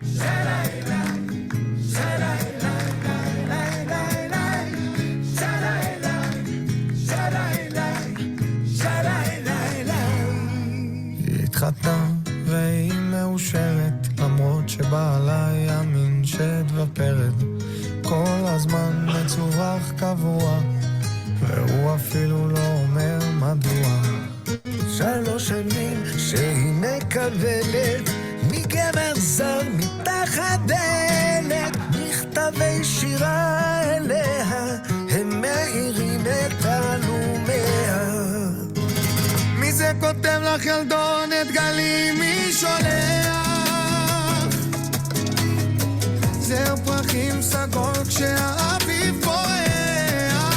התחתנה והיא מאושרת, למרות שבעלה יאמין שדבר פרד כל הזמן מצווח קבוע, והוא אפילו לא אומר מדוע. 3 שנים שהיא מקבלת מגבר זר מתחת דלת, מכתבי שירה אליה הם מאירים את תעלומיה. מי זה כותב לך ילדונת גלים מי שולח? זר פרחים סגול כשהאביב פורח,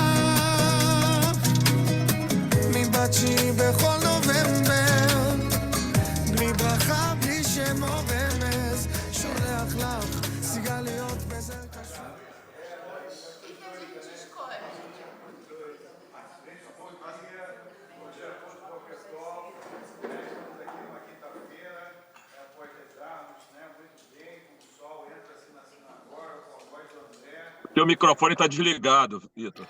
מבת שהיא בכל נובמבר, בלי ברכה בלי שם או רמז, שולח לך סיגליות בזר קשור. Teu microfone está desligado, Vitor.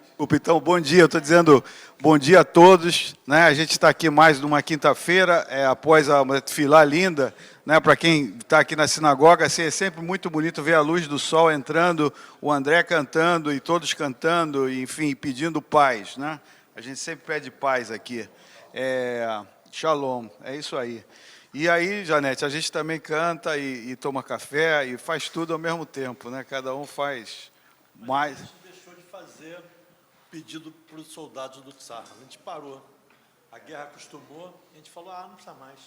Desculpa, então, bom dia. Eu estou dizendo bom dia a todos. Né? A gente está aqui mais numa quinta-feira, após a tefilá linda. Né? Para quem está aqui na sinagoga, assim, é sempre muito bonito ver a luz do sol entrando, o André cantando e todos cantando, enfim, pedindo paz. Né? A gente sempre pede paz aqui. Shalom, é isso aí. E aí, Janete, a gente também canta e toma café e faz tudo ao mesmo tempo, né? Cada um faz mais. A gente deixou de fazer pedido para os soldados do Tsar. A gente parou. A guerra acostumou, a gente falou, não precisa mais.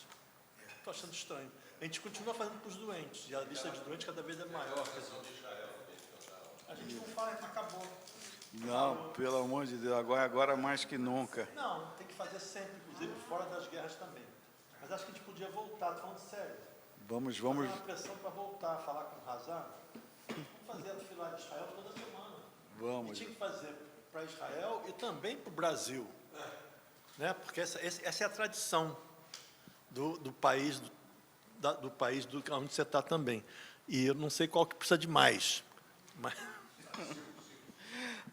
Estou achando estranho. A gente continua fazendo para os doentes, e a lista de doentes cada vez é maior. A gente não faz, acabou. Não, pelo amor de Deus, agora mais que nunca. Não, tem que fazer sempre, inclusive fora das guerras também. Mas acho que a gente podia voltar, estou falando sério. Vamos. Fazer uma pressão para voltar a falar com o Hazar. Vamos fazer a fila de Israel toda semana. Vamos. E tinha que fazer para Israel e também para o Brasil. Né? Porque essa é a tradição do país, do país onde você está também. E eu não sei qual que precisa de mais.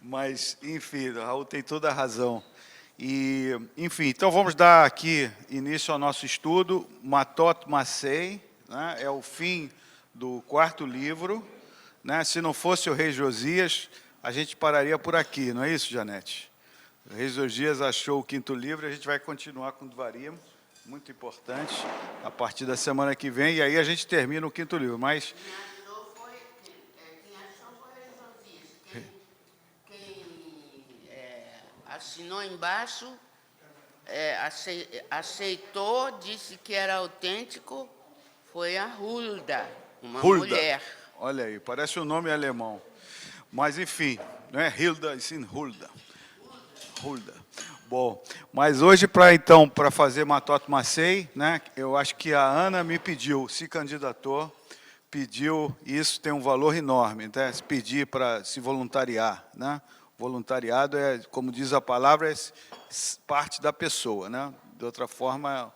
Mas, enfim, Raul tem toda a razão. E, enfim, então vamos dar aqui início ao nosso estudo. Matot Masei, né? É o fim do 4º livro. Né? Se não fosse o rei Josias, a gente pararia por aqui, não é isso, Janete? O rei Josias achou o 5º livro, a gente vai continuar com Dvarim, muito importante, a partir da semana que vem, e aí a gente termina o 5º livro. Mas assinou embaixo, aceitou, disse que era autêntico, foi a Hulda, uma mulher. Olha aí, parece um nome alemão. Mas, enfim, não é Hilda, e sim Hulda. Hulda. Bom, mas hoje, para fazer Matot Masei, né, eu acho que a Ana me pediu, se candidatou, pediu, isso tem um valor enorme, né, pedir para se voluntariar, né? Voluntariado é, como diz a palavra, é parte da pessoa, né? De outra forma,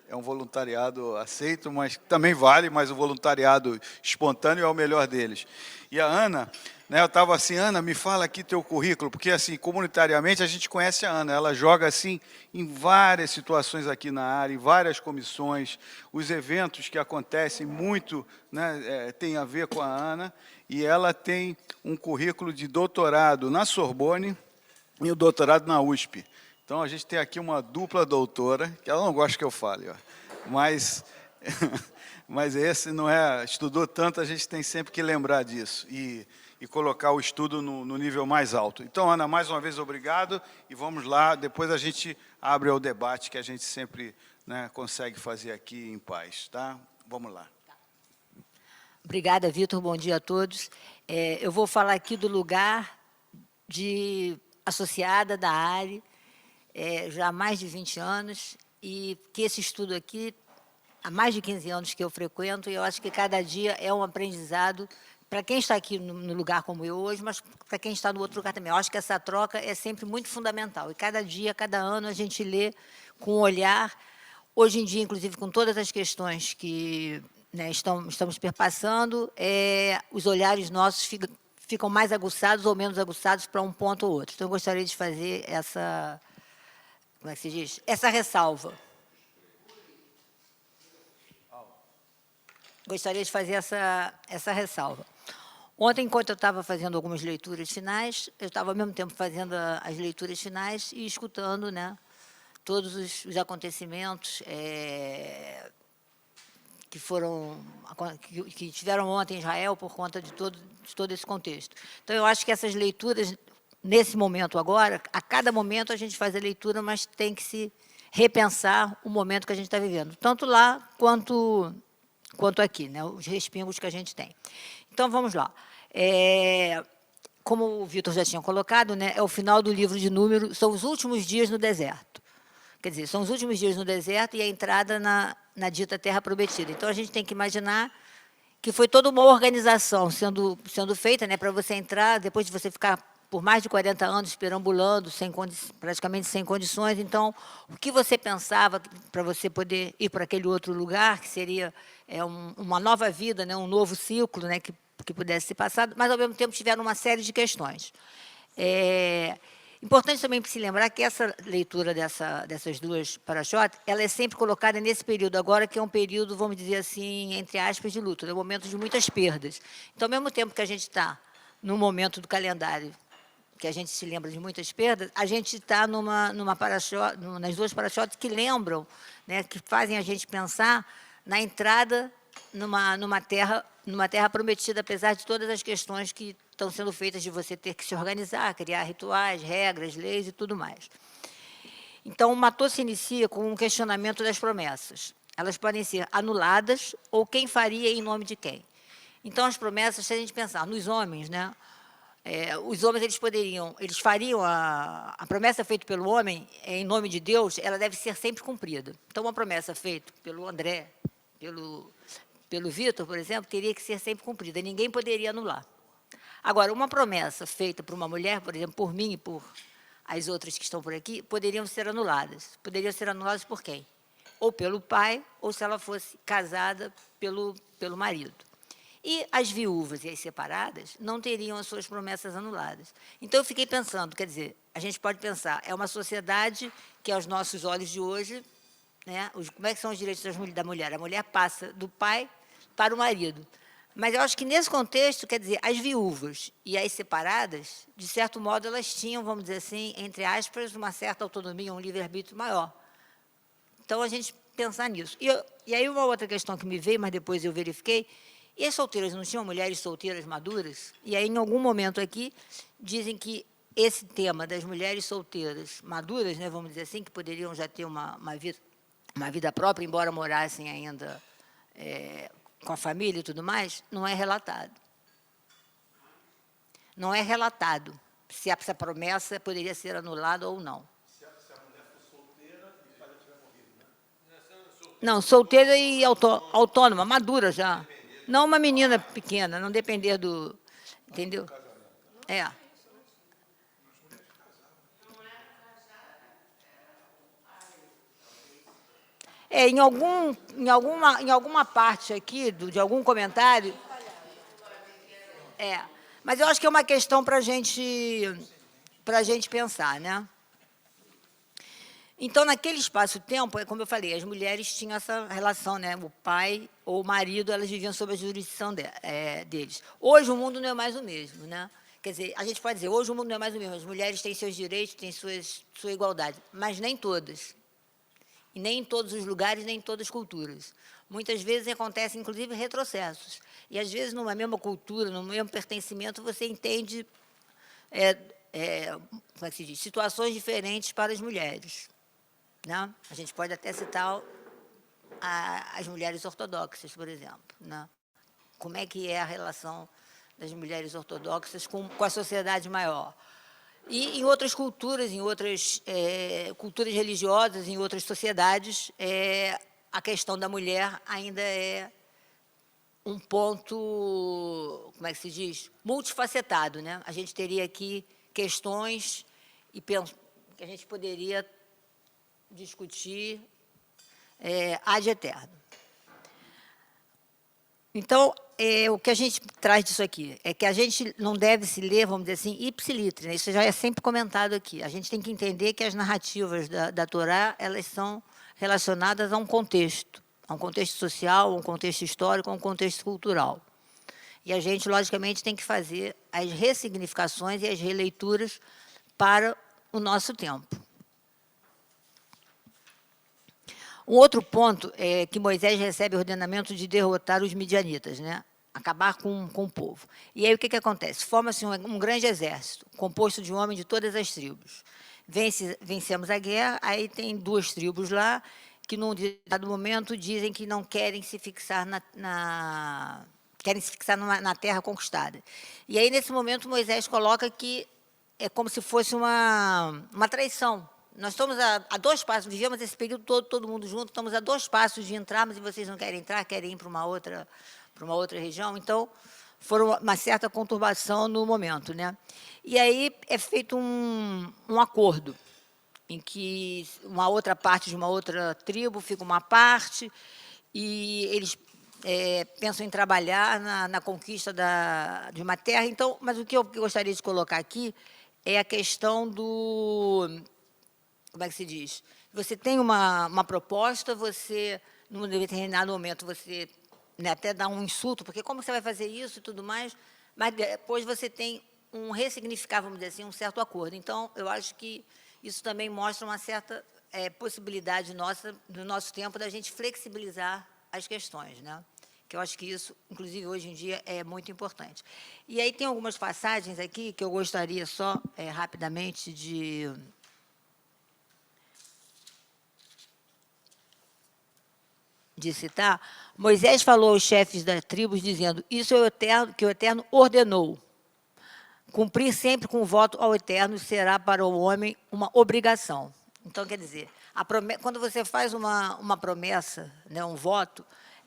é um voluntariado aceito, mas também vale, mas o voluntariado espontâneo é o melhor deles. E a Ana, né, eu estava assim, Ana, me fala aqui teu currículo, porque assim, comunitariamente a gente conhece a Ana, ela joga assim em várias situações aqui na área, em várias comissões, os eventos que acontecem muito, né, tem a ver com a Ana, e ela tem um currículo de doutorado na Sorbonne e o doutorado na USP. Então, a gente tem aqui uma dupla doutora, que ela não gosta que eu fale, ó, mas esse não é, estudou tanto, a gente tem sempre que lembrar disso e colocar o estudo no nível mais alto. Então, Ana, mais uma vez, obrigado, e vamos lá, depois a gente abre ao debate que a gente sempre, né, consegue fazer aqui em paz, tá? Vamos lá. Obrigada, Vitor. Bom dia a todos. Eu vou falar aqui do lugar de associada da ARE, já há mais de 20 anos, e que esse estudo aqui, há mais de 15 anos que eu frequento, e eu acho que cada dia é um aprendizado para quem está aqui no lugar como eu hoje, mas para quem está no outro lugar também. Eu acho que essa troca é sempre muito fundamental, e cada dia, cada ano, a gente lê com um olhar Hoje em dia, inclusive, com todas as questões que, né, estamos perpassando, os olhares nossos ficam mais aguçados ou menos aguçados para um ponto ou outro. Então, eu gostaria de fazer essa, como é que se diz? Essa ressalva. Gostaria de fazer essa ressalva. Ontem, enquanto eu estava fazendo algumas leituras finais, eu estava ao mesmo tempo fazendo as leituras finais e escutando, né, todos os acontecimentos que tiveram ontem em Israel por conta de todo esse contexto. Então, eu acho que essas leituras, nesse momento agora, a cada momento a gente faz a leitura, mas tem que se repensar o momento que a gente está vivendo, tanto lá quanto aqui, né, os respingos que a gente tem. Então, vamos lá. Como o Vitor já tinha colocado, né, é o final do livro de Números, são os últimos dias no deserto. Quer dizer, são os últimos dias no deserto e a entrada na dita Terra Prometida. Então, a gente tem que imaginar que foi toda uma organização sendo feita, né, para você entrar, depois de você ficar por mais de 40 anos perambulando, praticamente sem condições. Então, o que você pensava para você poder ir para aquele outro lugar, que seria uma nova vida, né, um novo ciclo, né, que pudesse ser passado, mas, ao mesmo tempo, tiveram uma série de questões. Importante também se lembrar que essa leitura dessas duas parashot, ela é sempre colocada nesse período agora, que é um período, vamos dizer assim, entre aspas, de luto, é um momento de muitas perdas. Então, ao mesmo tempo que a gente está no momento do calendário, que a gente se lembra de muitas perdas, a gente está nas duas parashots que lembram, né, que fazem a gente pensar na entrada numa terra prometida, apesar de todas as questões que estão sendo feitas de você ter que se organizar, criar rituais, regras, leis e tudo mais. Então, o Matô se inicia com um questionamento das promessas. Elas podem ser anuladas ou quem faria em nome de quem. Então, as promessas, se a gente pensar nos homens, né, os homens eles fariam a promessa feita pelo homem em nome de Deus, ela deve ser sempre cumprida. Então, uma promessa feita pelo André, pelo Vitor, por exemplo, teria que ser sempre cumprida. Ninguém poderia anular. Agora, uma promessa feita por uma mulher, por exemplo, por mim e por as outras que estão por aqui, poderiam ser anuladas. Poderiam ser anuladas por quem? Ou pelo pai, ou se ela fosse casada pelo marido. E as viúvas e as separadas não teriam as suas promessas anuladas. Então, eu fiquei pensando, quer dizer, a gente pode pensar, é uma sociedade que, aos nossos olhos de hoje, né, como é que são os direitos da mulher? A mulher passa do pai para o marido. Mas eu acho que, nesse contexto, quer dizer, as viúvas e as separadas, de certo modo, elas tinham, vamos dizer assim, entre aspas, uma certa autonomia, um livre-arbítrio maior. Então, a gente pensar nisso. E aí, uma outra questão que me veio, mas depois eu verifiquei, e as solteiras não tinham mulheres solteiras maduras? E aí, em algum momento aqui, dizem que esse tema das mulheres solteiras maduras, né, vamos dizer assim, que poderiam já ter uma vida própria, embora morassem ainda com a família e tudo mais, não é relatado. Não é relatado se essa promessa poderia ser anulada ou não. Se a mulher for solteira e o pai já tiver morrido, né? Não, solteira e autônoma, madura já. Não uma menina pequena, não depender do... Entendeu? Em alguma parte aqui, de algum comentário... Mas eu acho que é uma questão para a gente pensar, né? Então, naquele espaço-tempo, como eu falei, as mulheres tinham essa relação, né? O pai ou o marido, elas viviam sob a jurisdição deles. Hoje, o mundo não é mais o mesmo, né? Quer dizer, a gente pode dizer, hoje o mundo não é mais o mesmo, as mulheres têm seus direitos, têm sua igualdade, mas nem todas. E nem em todos os lugares, nem em todas as culturas. Muitas vezes acontecem, inclusive, retrocessos. E, às vezes, numa mesma cultura, no mesmo pertencimento, você entende, como é que se diz, situações diferentes para as mulheres. Né? A gente pode até citar as mulheres ortodoxas, por exemplo. Né? Como é que é a relação das mulheres ortodoxas com a sociedade maior? E em outras culturas, em outras culturas religiosas, em outras sociedades, a questão da mulher ainda é um ponto, como é que se diz, multifacetado. Né? A gente teria aqui questões que a gente poderia discutir ad eterno. Então, o que a gente traz disso aqui é que a gente não deve se ler, vamos dizer assim, ipsiliter, né? Isso já é sempre comentado aqui. A gente tem que entender que as narrativas da Torá, elas são relacionadas a um contexto social, a um contexto histórico, a um contexto cultural. E a gente, logicamente, tem que fazer as ressignificações e as releituras para o nosso tempo. Um outro ponto é que Moisés recebe o ordenamento de derrotar os midianitas, né? Acabar com o povo. E aí o que acontece? Forma-se um grande exército, composto de homens de todas as tribos. Vencemos a guerra, aí tem 2 tribos lá, que num dado momento dizem que não querem se fixar na terra conquistada. E aí, nesse momento, Moisés coloca que é como se fosse uma traição. Nós estamos a 2 passos, vivemos esse período todo mundo junto, estamos a 2 passos de entrarmos e vocês não querem entrar, querem ir para uma outra região. Então, foi uma certa conturbação no momento, né? E aí é feito um acordo, em que uma outra parte de uma outra tribo fica uma parte, e eles pensam em trabalhar na conquista de uma terra. Então, mas o que eu gostaria de colocar aqui é a questão do... Como é que se diz? Você tem uma proposta, você, num determinado momento, você, né, até dá um insulto, porque como você vai fazer isso e tudo mais, mas depois você tem um ressignificar, vamos dizer assim, um certo acordo. Então, eu acho que isso também mostra uma certa possibilidade nossa, do nosso tempo, da gente flexibilizar as questões, né? Que eu acho que isso, inclusive, hoje em dia, é muito importante. E aí tem algumas passagens aqui que eu gostaria só, rapidamente, de citar. Moisés falou aos chefes das tribos, dizendo, isso é o Eterno, que o Eterno ordenou. Cumprir sempre com o voto ao Eterno será para o homem uma obrigação. Então, quer dizer, quando você faz uma promessa, né, um voto,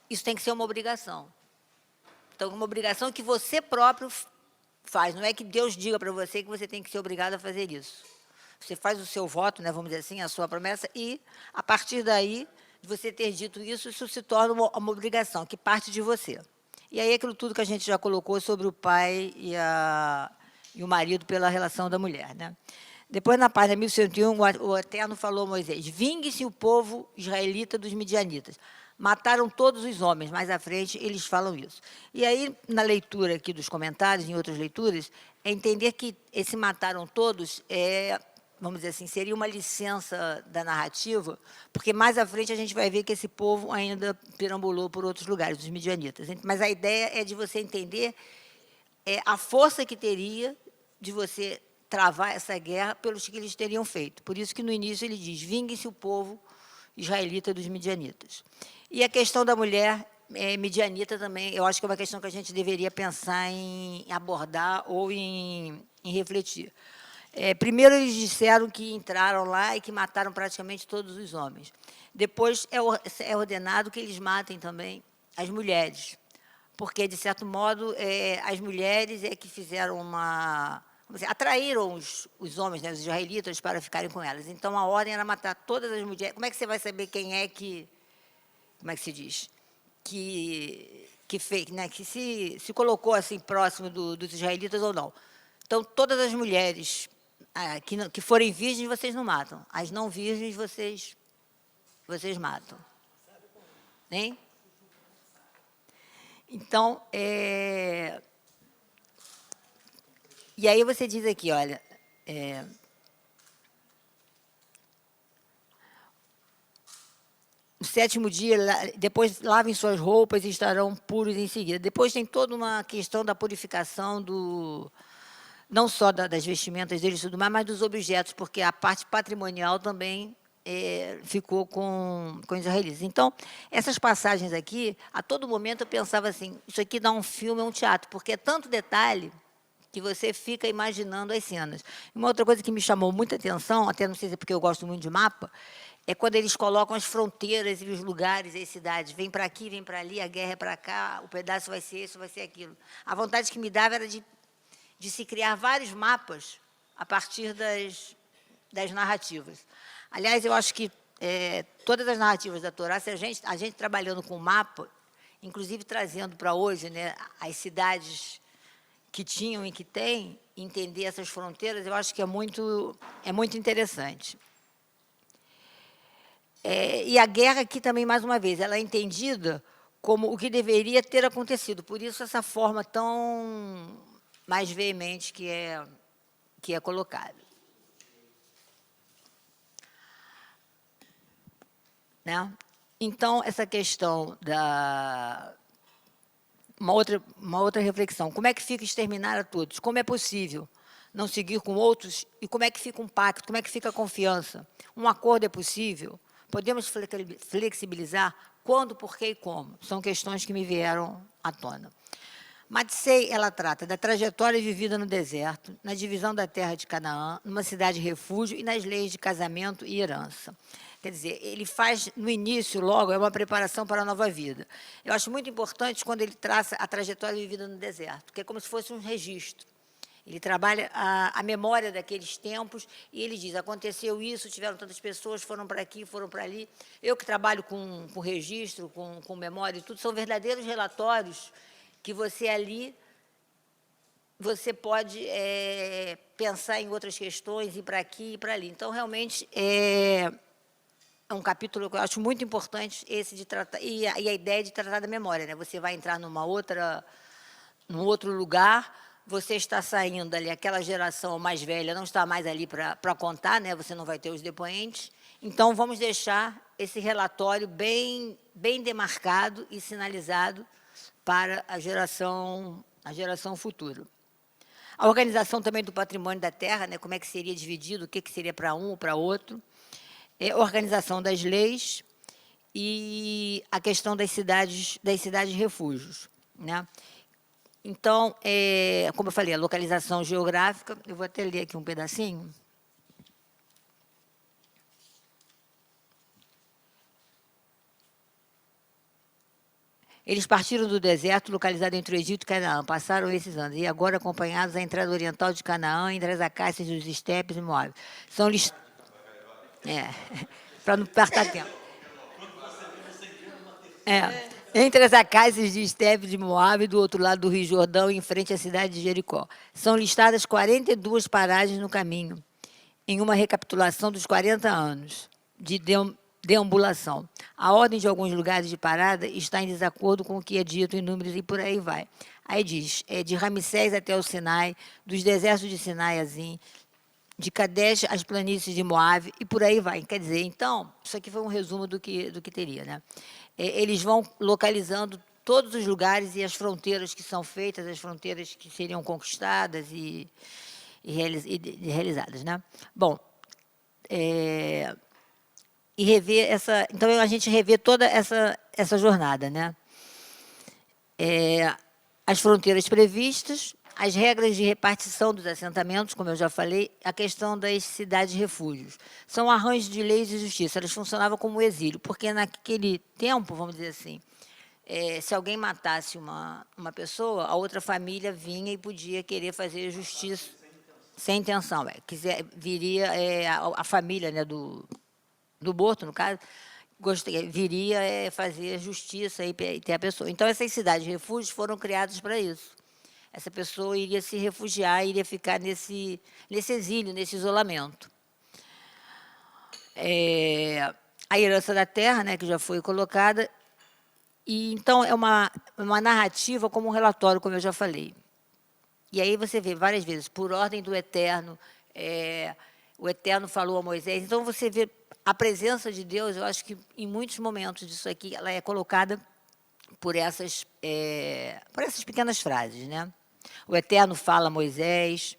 isso tem que ser uma obrigação. Então, uma obrigação que você próprio faz. Não é que Deus diga para você que você tem que ser obrigado a fazer isso. Você faz o seu voto, né, vamos dizer assim, a sua promessa, e, a partir daí, de você ter dito isso, isso se torna uma obrigação, que parte de você. E aí, aquilo tudo que a gente já colocou sobre o pai e o marido pela relação da mulher, né? Depois, na página 1101, o Eterno falou a Moisés, vingue-se o povo israelita dos midianitas. Mataram todos os homens, mais à frente eles falam isso. E aí, na leitura aqui dos comentários, em outras leituras, é entender que esse mataram todos vamos dizer assim, seria uma licença da narrativa, porque mais à frente a gente vai ver que esse povo ainda perambulou por outros lugares, os midianitas. Mas a ideia é de você entender a força que teria de você travar essa guerra pelos que eles teriam feito. Por isso que, no início, ele diz, vingue-se o povo israelita dos midianitas. E a questão da mulher midianita também, eu acho que é uma questão que a gente deveria pensar em abordar ou em refletir. Primeiro, eles disseram que entraram lá e que mataram praticamente todos os homens. Depois, é ordenado que eles matem também as mulheres, porque, de certo modo, as mulheres que fizeram atraíram os homens, né, os israelitas, para ficarem com elas. Então, a ordem era matar todas as mulheres. Como é que você vai saber quem é que... Como é que se diz? Que fez, né, que se colocou assim próximo dos israelitas ou não. Então, todas as mulheres que forem virgens, vocês não matam. As não virgens, vocês matam. Hein? Então, e aí você diz aqui, olha, no 7º dia, depois lavem suas roupas e estarão puros em seguida. Depois tem toda uma questão da purificação não só das vestimentas deles e tudo mais, mas dos objetos, porque a parte patrimonial também ficou com os israelitas. Então, essas passagens aqui, a todo momento eu pensava assim, isso aqui dá um filme, é um teatro, porque é tanto detalhe que você fica imaginando as cenas. Uma outra coisa que me chamou muita atenção, até não sei se é porque eu gosto muito de mapa, é quando eles colocam as fronteiras e os lugares e as cidades. Vem para aqui, vem para ali, a guerra é para cá, o pedaço vai ser isso, vai ser aquilo. A vontade que me dava era de se criar vários mapas a partir das narrativas. Aliás, eu acho que todas as narrativas da Torá, se a gente trabalhando com o mapa, inclusive trazendo para hoje, né, as cidades que tinham e que têm, entender essas fronteiras, eu acho que é muito interessante. E a guerra aqui também, mais uma vez, ela é entendida como o que deveria ter acontecido. Por isso, essa forma tão mais veemente que é colocada. Né? Então, essa questão da... Uma outra reflexão. Como é que fica exterminar a todos? Como é possível não seguir com outros? E como é que fica um pacto? Como é que fica a confiança? Um acordo é possível? Podemos flexibilizar? Quando, por quê e como? São questões que me vieram à tona. Matsei, ela trata da trajetória vivida no deserto, na divisão da terra de Canaã, numa cidade-refúgio e nas leis de casamento e herança. Quer dizer, ele faz, no início, logo, é uma preparação para a nova vida. Eu acho muito importante quando ele traça a trajetória vivida no deserto, que é como se fosse um registro. Ele trabalha a memória daqueles tempos e ele diz, aconteceu isso, tiveram tantas pessoas, foram para aqui, foram para ali. Eu que trabalho com registro, com memória e tudo, são verdadeiros relatórios que você ali, você pode pensar em outras questões, ir para aqui e para ali. Então, realmente, é um capítulo que eu acho muito importante, esse de tratar, e a ideia de tratar da memória, né? Você vai entrar num outro lugar, você está saindo ali, aquela geração mais velha não está mais ali para contar, né? Você não vai ter os depoentes. Então, vamos deixar esse relatório bem demarcado e sinalizado para a geração futura. A organização também do patrimônio da terra, né? Como é que seria dividido, o que seria para um ou para outro. Organização das leis e a questão das cidades refúgios. Né? Então, como eu falei, a localização geográfica, eu vou até ler aqui um pedacinho. Eles partiram do deserto, localizado entre o Egito e Canaã, passaram esses anos, e agora acompanhados a entrada oriental de Canaã, entre as acácias dos estepes e Moabe. São para não perder tempo. Entre as acácias de Estepe de Moabe, do outro lado do Rio Jordão, em frente à cidade de Jericó. São listadas 42 paragens no caminho, em uma recapitulação dos 40 anos de deambulação. A ordem de alguns lugares de parada está em desacordo com o que é dito em números e por aí vai. Aí diz, de Ramsés até o Sinai, dos desertos de Sinai a Zin, de Kadesh às planícies de Moabe, e por aí vai. Quer dizer, então, isso aqui foi um resumo do que teria. Né? Eles vão localizando todos os lugares e as fronteiras que são feitas, as fronteiras que seriam conquistadas e realizadas. Né? Bom, e rever essa... Então, a gente revê toda essa jornada. Né? As fronteiras previstas, as regras de repartição dos assentamentos, como eu já falei, a questão das cidades-refúgios. São arranjos de leis e justiça, elas funcionavam como exílio, porque naquele tempo, vamos dizer assim, se alguém matasse uma pessoa, a outra família vinha e podia querer fazer justiça sem intenção. Viria a família, né, do morto, no caso, viria fazer justiça e ter a pessoa. Então, essas cidades-refúgios foram criadas para isso. Essa pessoa iria se refugiar, iria ficar nesse exílio, nesse isolamento. A herança da terra, né, que já foi colocada. E, então, é uma narrativa como um relatório, como eu já falei. E aí você vê várias vezes, por ordem do Eterno, o Eterno falou a Moisés. Então, você vê a presença de Deus, eu acho que em muitos momentos disso aqui, ela é colocada por essas pequenas frases, né? O Eterno fala a Moisés.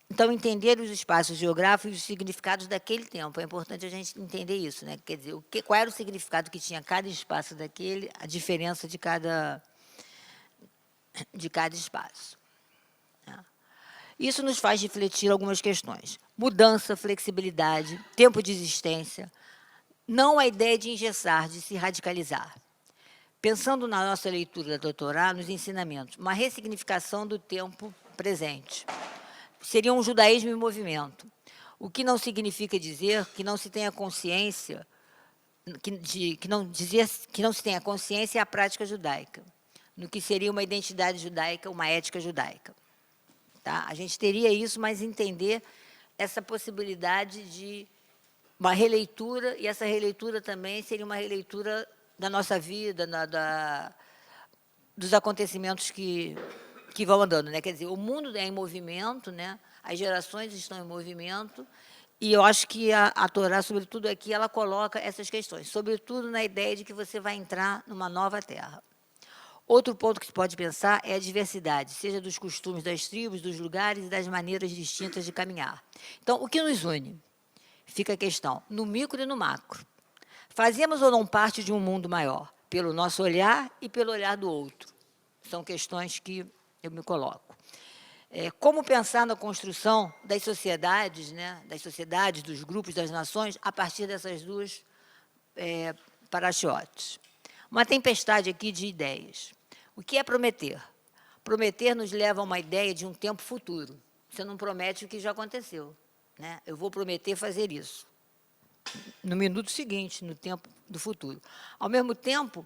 Então, entender os espaços geográficos e os significados daquele tempo. É importante a gente entender isso, né? Quer dizer, qual era o significado que tinha cada espaço daquele, a diferença de cada espaço. Isso nos faz refletir algumas questões. Mudança, flexibilidade, tempo de existência. Não a ideia de engessar, de se radicalizar. Pensando na nossa leitura da Torá, nos ensinamentos, uma ressignificação do tempo presente. Seria um judaísmo em movimento. O que não significa dizer que não se tenha consciência, que não se tenha consciência e a prática judaica, no que seria uma identidade judaica, uma ética judaica. Tá? A gente teria isso, mas entender essa possibilidade de uma releitura, e essa releitura também seria uma releitura da nossa vida, dos acontecimentos que vão andando, né? Quer dizer, o mundo é em movimento, né? As gerações estão em movimento, e eu acho que a Torá, sobretudo aqui, ela coloca essas questões, sobretudo na ideia de que você vai entrar numa nova terra. Outro ponto que se pode pensar é a diversidade, seja dos costumes das tribos, dos lugares e das maneiras distintas de caminhar. Então, o que nos une? Fica a questão, no micro e no macro. Fazemos ou não parte de um mundo maior, pelo nosso olhar e pelo olhar do outro? São questões que eu me coloco. Como pensar na construção das sociedades, né, dos grupos, das nações, a partir dessas duas parachiotes? Uma tempestade aqui de ideias. O que é prometer? Prometer nos leva a uma ideia de um tempo futuro. Você não promete o que já aconteceu. Né? Eu vou prometer fazer isso no minuto seguinte, no tempo do futuro. Ao mesmo tempo,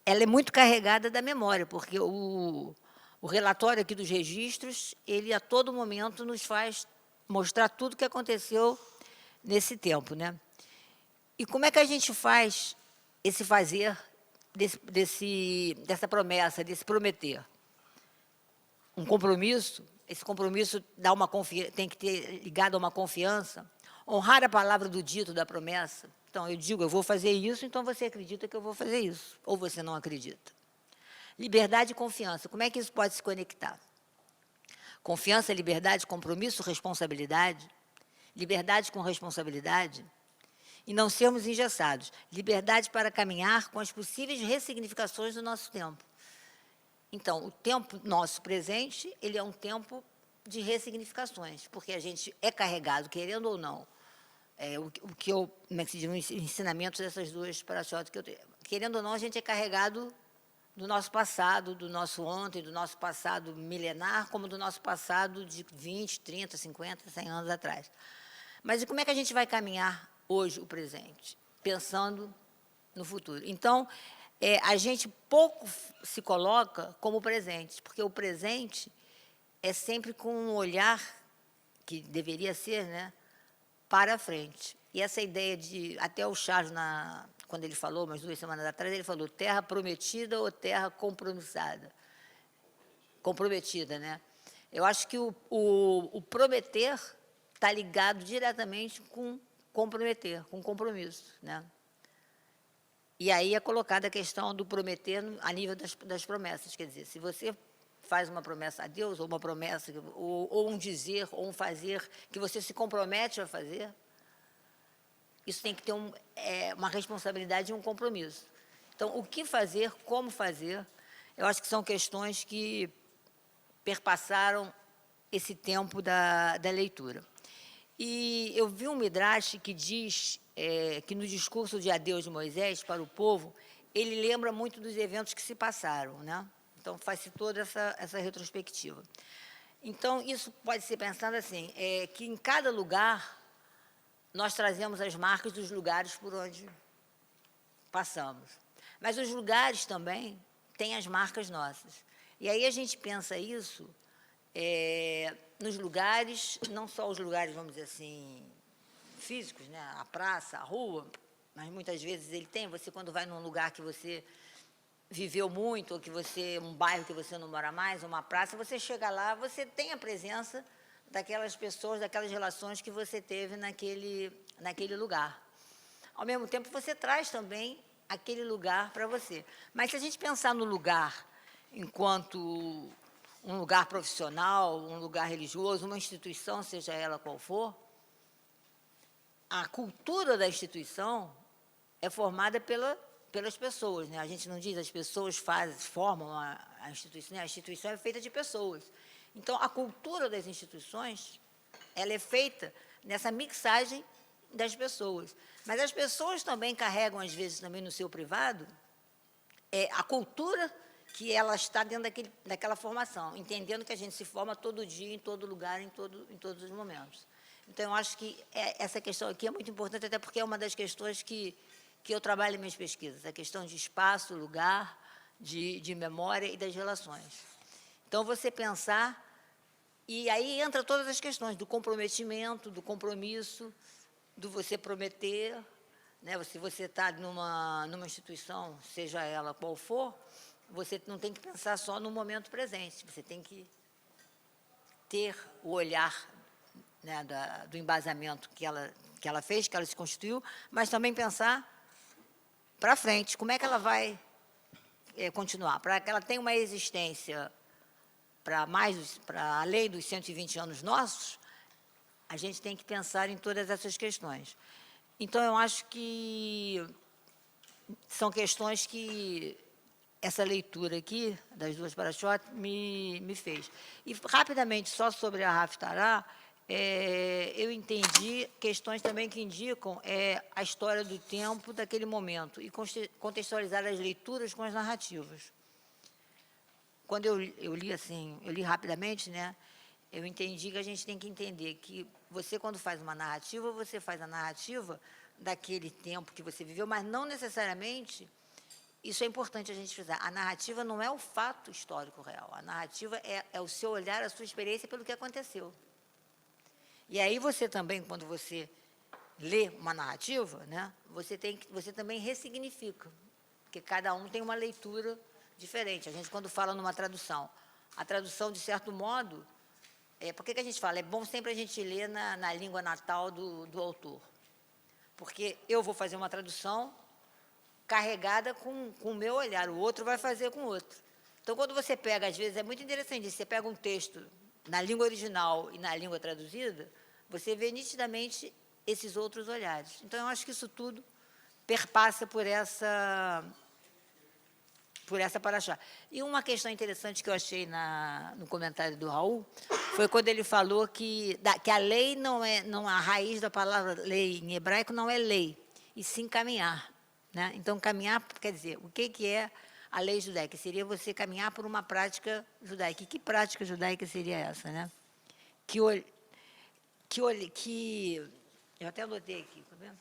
ela é muito carregada da memória, porque o relatório aqui dos registros, ele a todo momento nos faz mostrar tudo o que aconteceu nesse tempo. Né? E como é que a gente faz esse fazer dessa promessa, desse prometer? Um compromisso. Esse compromisso tem que ter ligado a uma confiança, honrar a palavra do dito, da promessa. Então, eu digo, eu vou fazer isso, então você acredita que eu vou fazer isso, ou você não acredita. Liberdade e confiança, como é que isso pode se conectar? Confiança, liberdade, compromisso, responsabilidade. Liberdade com responsabilidade. E não sermos engessados. Liberdade para caminhar com as possíveis ressignificações do nosso tempo. Então, o tempo nosso presente, ele é um tempo de ressignificações, porque a gente é carregado, querendo ou não, o que eu, como é que se diz, os ensinamentos dessas duas parachiotes que eu tenho. Querendo ou não, a gente é carregado do nosso passado, do nosso ontem, do nosso passado milenar, como do nosso passado de 20, 30, 50, 100 anos atrás. Mas e como é que a gente vai caminhar hoje o presente, pensando no futuro? Então, a gente pouco se coloca como presente, porque o presente é sempre com um olhar, que deveria ser, né, para frente. E essa ideia de, até o Charles, quando ele falou, umas 2 semanas atrás, ele falou terra prometida ou terra compromissada? Comprometida, né? Eu acho que o prometer está ligado diretamente com comprometer, com compromisso, né? E aí é colocada a questão do prometer a nível das promessas. Quer dizer, se você faz uma promessa a Deus, ou uma promessa, ou um dizer, ou um fazer, que você se compromete a fazer, isso tem que ter uma responsabilidade e um compromisso. Então, o que fazer, como fazer, eu acho que são questões que perpassaram esse tempo da leitura. E eu vi um Midrash que diz que no discurso de adeus de Moisés para o povo, ele lembra muito dos eventos que se passaram, né? Então, faz-se toda essa retrospectiva. Então, isso pode ser pensado assim, que em cada lugar nós trazemos as marcas dos lugares por onde passamos. Mas os lugares também têm as marcas nossas. E aí a gente pensa isso nos lugares, não só os lugares, vamos dizer assim, físicos, né? A praça, a rua, mas muitas vezes ele tem. Você, quando vai num lugar que você viveu muito, ou que um bairro que você não mora mais, uma praça, você chega lá, você tem a presença daquelas pessoas, daquelas relações que você teve naquele lugar. Ao mesmo tempo, você traz também aquele lugar para você. Mas se a gente pensar no lugar enquanto um lugar profissional, um lugar religioso, uma instituição, seja ela qual for, a cultura da instituição é formada pelas pessoas, né? A gente não diz as pessoas formam a instituição, né? A instituição é feita de pessoas. Então, a cultura das instituições, ela é feita nessa mixagem das pessoas. Mas as pessoas também carregam, às vezes, também no seu privado, a cultura que ela está dentro daquela formação, entendendo que a gente se forma todo dia, em todo lugar, em todos os momentos. Então, eu acho que essa questão aqui é muito importante, até porque é uma das questões que eu trabalho em minhas pesquisas, a questão de espaço, lugar, de memória e das relações. Então, você pensar, e aí entra todas as questões do comprometimento, do compromisso, do você prometer, né? Se você está numa instituição, seja ela qual for, você não tem que pensar só no momento presente, você tem que ter o olhar, né, do embasamento que ela fez, que ela se constituiu, mas também pensar para frente, como é que ela vai continuar, para que ela tenha uma existência para além dos 120 anos nossos, a gente tem que pensar em todas essas questões. Então, eu acho que são questões que essa leitura aqui, das duas para-choques, me fez. E, rapidamente, só sobre a Haftarah, eu entendi questões também que indicam a história do tempo daquele momento e contextualizar as leituras com as narrativas. Quando eu li assim, eu li rapidamente, né? Eu entendi que a gente tem que entender que você, quando faz uma narrativa, você faz a narrativa daquele tempo que você viveu, mas não necessariamente, isso é importante a gente frisar, a narrativa não é o fato histórico real, a narrativa é o seu olhar, a sua experiência pelo que aconteceu. E aí você também, quando você lê uma narrativa, né, você também ressignifica, porque cada um tem uma leitura diferente. A gente, quando fala numa tradução, a tradução, de certo modo, por que a gente fala? É bom sempre a gente ler na língua natal do autor, porque eu vou fazer uma tradução carregada com o meu olhar, o outro vai fazer com o outro. Então, quando você pega, às vezes, é muito interessante, você pega um texto na língua original e na língua traduzida, você vê nitidamente esses outros olhares. Então, eu acho que isso tudo perpassa por essa paraxá. E uma questão interessante que eu achei no comentário do Raul foi quando ele falou que a lei a raiz da palavra lei em hebraico não é lei, e sim caminhar, né? Então, caminhar quer dizer, o que é a lei judaica? Seria você caminhar por uma prática judaica. E que prática judaica seria essa, né? Eu até anotei aqui, está vendo?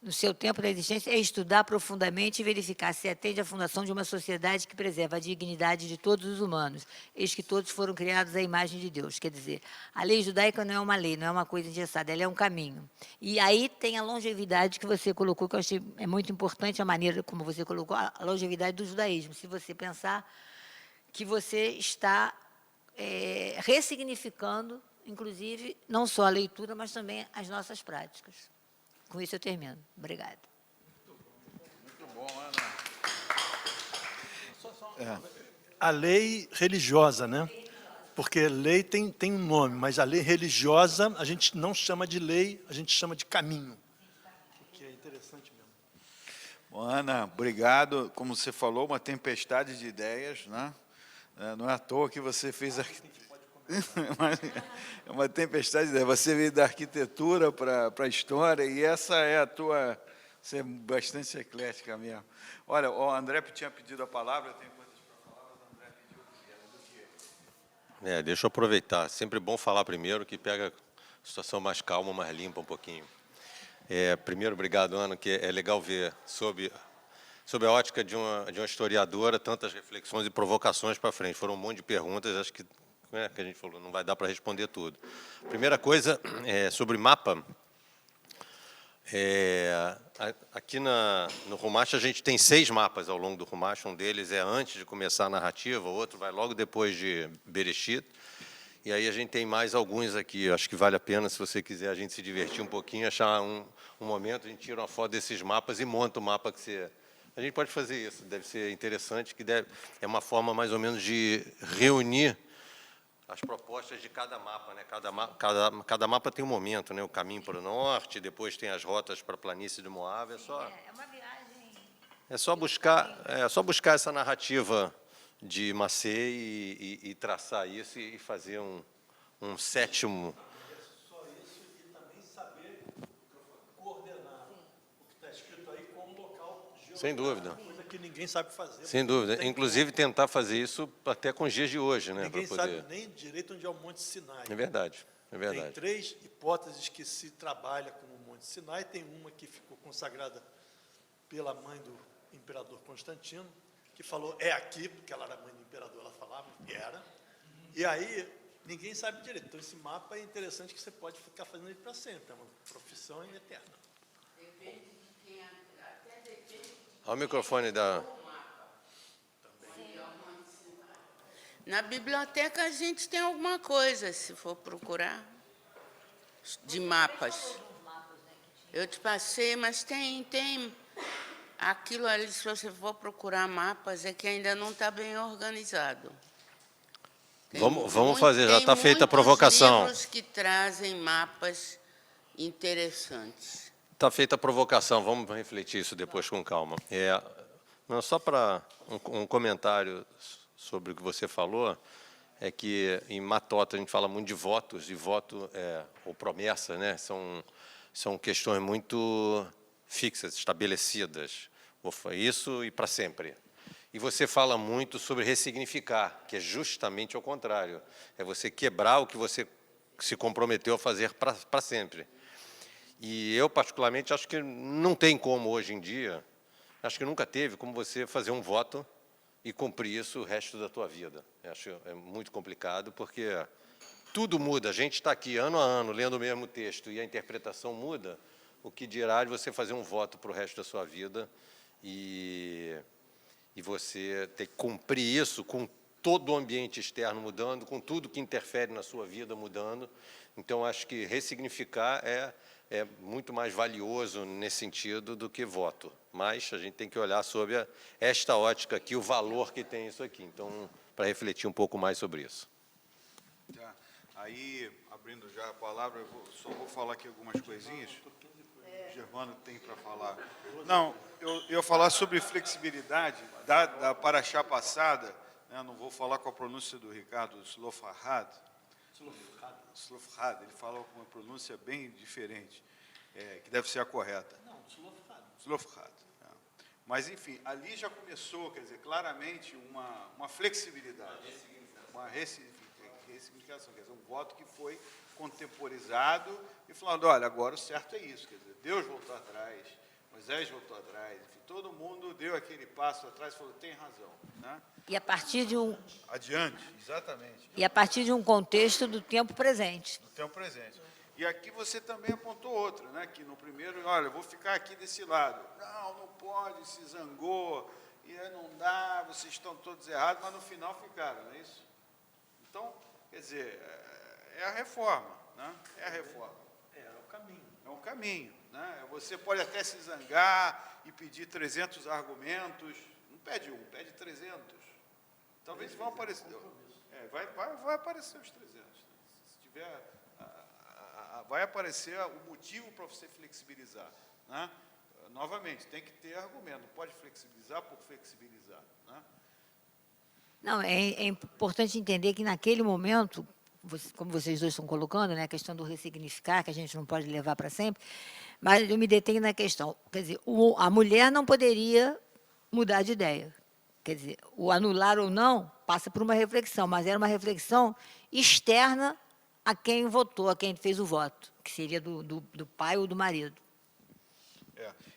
No seu tempo da existência, é estudar profundamente e verificar se atende à fundação de uma sociedade que preserva a dignidade de todos os humanos, eis que todos foram criados à imagem de Deus. Quer dizer, a lei judaica não é uma lei, não é uma coisa engessada, ela é um caminho. E aí tem a longevidade que você colocou, que eu achei muito importante, a maneira como você colocou, a longevidade do judaísmo. Se você pensar que você está ressignificando, inclusive, não só a leitura, mas também as nossas práticas. Com isso eu termino. Obrigada. Muito bom, Ana. A lei religiosa, né? Porque lei tem um nome, mas a lei religiosa a gente não chama de lei, a gente chama de caminho. O que é interessante mesmo. Bom, Ana, obrigado. Como você falou, uma tempestade de ideias, né? Não é à toa que você fez é uma tempestade de ideias. Você veio da arquitetura para a história, e essa é a tua... Você é bastante eclética mesmo. Olha, o André tinha pedido a palavra, eu tenho coisas para falar, mas o André pediu do que? Deixa eu aproveitar. Sempre bom falar primeiro, que pega a situação mais calma, mais limpa um pouquinho. Primeiro, obrigado, Ana, que é legal ver sob a ótica de uma historiadora tantas reflexões e provocações para frente. Foram um monte de perguntas, acho que a gente falou, não vai dar para responder tudo. Primeira coisa, sobre mapa. Aqui no Rumash a gente tem 6 mapas ao longo do Rumash, um deles é antes de começar a narrativa, o outro vai logo depois de Bereshit, e aí a gente tem mais alguns aqui. Eu acho que vale a pena, se você quiser, a gente se divertir um pouquinho, achar um momento, a gente tira uma foto desses mapas e monta o mapa que você... A gente pode fazer isso, deve ser interessante, é uma forma mais ou menos de reunir as propostas de cada mapa, né? Cada mapa tem um momento, né? O caminho para o norte, depois tem as rotas para a planície do Moab. É uma viagem. É só buscar essa narrativa de Massey e traçar isso e fazer um sétimo. Só isso, e também saber coordenar o que está escrito aí com o local geográfico. Sem dúvida. Coisa que ninguém sabe fazer. Sem dúvida. Inclusive, tentar fazer isso até com os dias de hoje, né? Ninguém pra poder... sabe nem direito onde é o Monte Sinai. É verdade, é Tem verdade. 3 hipóteses que se trabalha com o Monte Sinai. Tem uma que ficou consagrada pela mãe do imperador Constantino, que falou, é aqui, porque ela era mãe do imperador, ela falava, e era. E aí, ninguém sabe direito. Então, esse mapa é interessante que você pode ficar fazendo ele para sempre. É uma profissão eterna. Olha o microfone da... Na biblioteca a gente tem alguma coisa, se for procurar, de mapas. Eu te passei, mas tem aquilo ali, se você for procurar mapas, é que ainda não está bem organizado. Tem Vamos fazer, já está feita a muitos provocação. livros que trazem mapas interessantes. Está feita a provocação, vamos refletir isso depois com calma. Não, só para um comentário sobre o que você falou, é que em Matota a gente fala muito de votos, e voto ou promessa, né? São questões muito fixas, estabelecidas. Isso e para sempre. E você fala muito sobre ressignificar, que é justamente ao contrário. É você quebrar o que você se comprometeu a fazer para sempre. E eu, particularmente, acho que não tem como, hoje em dia, acho que nunca teve como você fazer um voto e cumprir isso o resto da tua vida. Eu acho que é muito complicado, porque tudo muda. A gente está aqui ano a ano, lendo o mesmo texto, e a interpretação muda. O que dirá de você fazer um voto para o resto da sua vida e você ter que cumprir isso com todo o ambiente externo mudando, com tudo que interfere na sua vida mudando. Então, acho que ressignificar é muito mais valioso nesse sentido do que voto. Mas a gente tem que olhar sobre esta ótica aqui, o valor que tem isso aqui. Então, para refletir um pouco mais sobre isso. Tá. Aí, abrindo já a palavra, só vou falar aqui algumas coisinhas. O Germano tem para falar. Não, eu ia falar sobre flexibilidade da paraxá passada, né? Não vou falar com a pronúncia do Ricardo Slofrad. Slofrad, ele fala com uma pronúncia bem diferente, que deve ser a correta. Não, Slofrad. Mas, enfim, ali já começou, quer dizer, claramente uma flexibilidade, uma ressignificação, quer dizer, um voto que foi contemporizado e falando, olha, agora o certo é isso, quer dizer, Deus voltou atrás, Moisés voltou atrás, enfim, todo mundo deu aquele passo atrás e falou, tem razão, né? E a partir de um, Adiante, exatamente. e a partir de um contexto do tempo presente. No tempo presente. E aqui você também apontou outra, né? Que no primeiro, olha, eu vou ficar aqui desse lado. Não pode, se zangou, e aí não dá, vocês estão todos errados, mas no final ficaram, não é isso? Então, quer dizer, é a reforma, né? É a reforma. é o caminho. É um caminho, né? Você pode até se zangar e pedir 300 argumentos. Não pede um, pede 300. Talvez vão aparecer. Vai aparecer os 300. Se tiver, vai aparecer o motivo para você flexibilizar, né? Novamente, tem que ter argumento. Não pode flexibilizar por flexibilizar, né? Não, é importante entender que naquele momento, como vocês dois estão colocando, né, a questão do ressignificar, que a gente não pode levar para sempre, mas eu me detenho na questão, quer dizer, a mulher não poderia mudar de ideia. Quer dizer, o anular ou não passa por uma reflexão, mas era uma reflexão externa a quem votou, a quem fez o voto, que seria do pai ou do marido.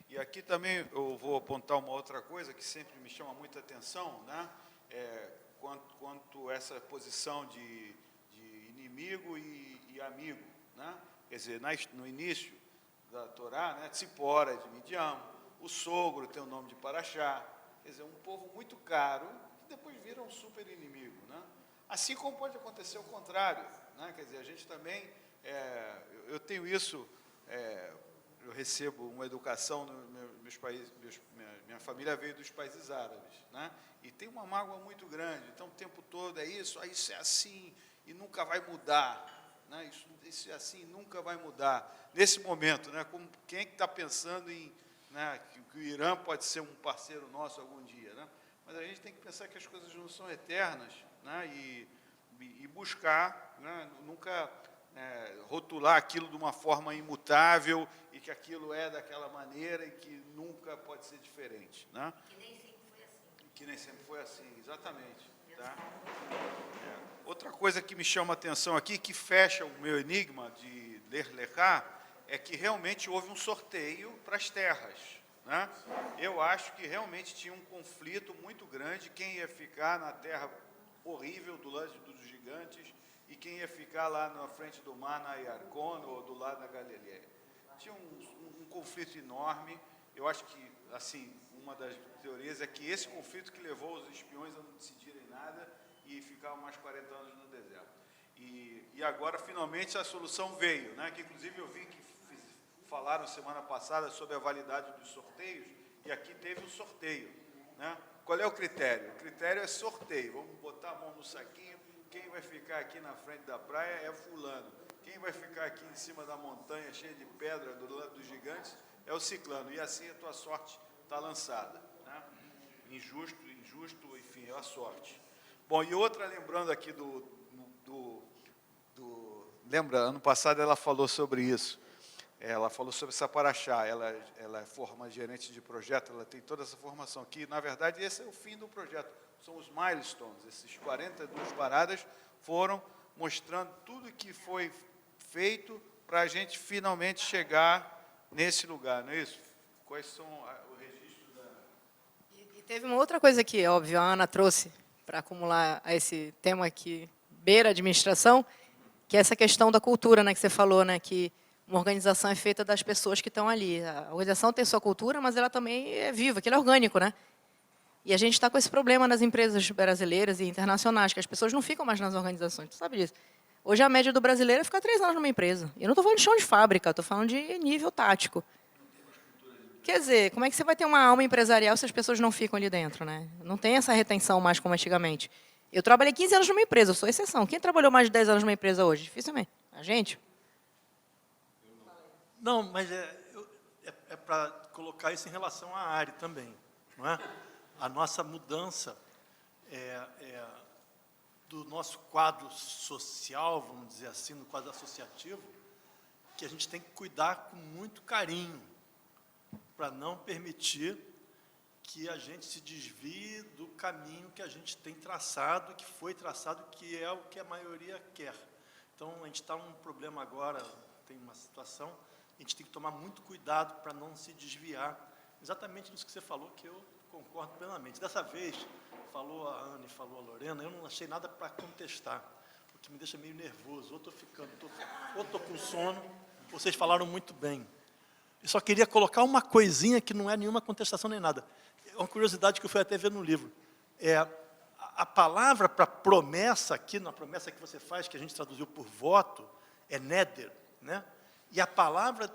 E aqui também eu vou apontar uma outra coisa que sempre me chama muita atenção, né? Quanto essa posição de inimigo e amigo, né? Quer dizer, no início da Torá, né? Tzipora de Midian, o sogro tem o nome de Paraxá, quer dizer, um povo muito caro, que depois vira um super inimigo, né? Assim como pode acontecer o contrário, né? Quer dizer, a gente também, eu tenho isso, eu recebo uma educação nos meus países, minha família veio dos países árabes, né? E tem uma mágoa muito grande, então o tempo todo é isso é assim, e nunca vai mudar, né? Isso é assim, nunca vai mudar. Nesse momento, né? Quem é que está pensando em, né, que o Irã pode ser um parceiro nosso algum dia, né? Mas a gente tem que pensar que as coisas não são eternas, né? E buscar, né? Nunca rotular aquilo de uma forma imutável e que aquilo é daquela maneira e que nunca pode ser diferente, né? Que nem sempre foi assim, exatamente. Tá? Outra coisa que me chama a atenção aqui, que fecha o meu enigma de ler Lecá, é que realmente houve um sorteio para as terras, né? Eu acho que realmente tinha um conflito muito grande, quem ia ficar na terra horrível do lado dos gigantes e quem ia ficar lá na frente do mar, na Iarcon, ou do lado da Galileia. Tinha um conflito enorme. Eu acho que, assim, uma das teorias é que esse conflito que levou os espiões a não decidirem nada e ficar mais 40 anos no deserto. E agora, finalmente, a solução veio, né? Que, inclusive, eu vi que falaram semana passada sobre a validade dos sorteios, e aqui teve um sorteio, né? Qual é o critério? O critério é sorteio. Vamos botar a mão no saquinho. Quem vai ficar aqui na frente da praia é fulano. Quem vai ficar aqui em cima da montanha, cheia de pedra, do lado dos gigantes, é o ciclano. E assim a tua sorte está lançada, né? Injusto, enfim, é a sorte. Bom, e outra, lembrando aqui lembra, ano passado ela falou sobre isso. Ela falou sobre Saparaxá, ela é gerente de projeto, ela tem toda essa formação aqui. Na verdade, esse é o fim do projeto, são os milestones. Esses 42 paradas foram mostrando tudo que foi feito para a gente finalmente chegar nesse lugar, não é isso? Quais são o registro da... E teve uma outra coisa que, óbvio, a Ana trouxe para acumular a esse tema que beira a administração, que é essa questão da cultura, né, que você falou, né, que uma organização é feita das pessoas que estão ali. A organização tem sua cultura, mas ela também é viva, aquilo é orgânico, né? E a gente está com esse problema nas empresas brasileiras e internacionais, que as pessoas não ficam mais nas organizações, tu sabe disso. Hoje a média do brasileiro é ficar 3 anos numa empresa. E eu não estou falando de chão de fábrica, estou falando de nível tático. Quer dizer, como é que você vai ter uma alma empresarial se as pessoas não ficam ali dentro, né? Não tem essa retenção mais como antigamente. Eu trabalhei 15 anos numa empresa, eu sou exceção. Quem trabalhou mais de 10 anos numa empresa hoje? Dificilmente. A gente? Não, mas é para colocar isso em relação à área também, não é? A nossa mudança do nosso quadro social, vamos dizer assim, no quadro associativo, que a gente tem que cuidar com muito carinho, para não permitir que a gente se desvie do caminho que a gente tem traçado, que foi traçado, que é o que a maioria quer. Então, a gente está num problema agora, tem uma situação, a gente tem que tomar muito cuidado para não se desviar, exatamente nisso que você falou, que eu concordo plenamente. Dessa vez, falou a Ana e falou a Lorena, eu não achei nada para contestar, o que me deixa meio nervoso, ou estou com sono, vocês falaram muito bem. Eu só queria colocar uma coisinha que não é nenhuma contestação nem nada. É uma curiosidade que eu fui até ver no livro. A palavra para promessa aqui, na promessa que você faz, que a gente traduziu por voto, é neder, né? E a palavra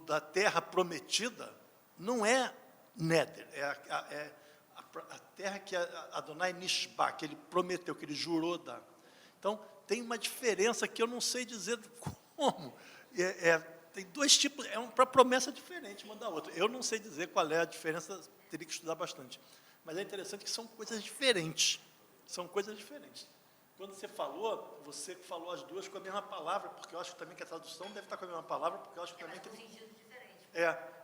da terra prometida não é neder, é a terra que Adonai Nishba, que ele prometeu, que ele jurou dar. Então, tem uma diferença que eu não sei dizer como. Tem dois tipos, uma promessa diferente uma da outra. Eu não sei dizer qual é a diferença, teria que estudar bastante. Mas é interessante que são coisas diferentes. São coisas diferentes. Quando você falou as duas com a mesma palavra, porque eu acho também que a tradução deve estar com a mesma palavra, porque eu acho que também que...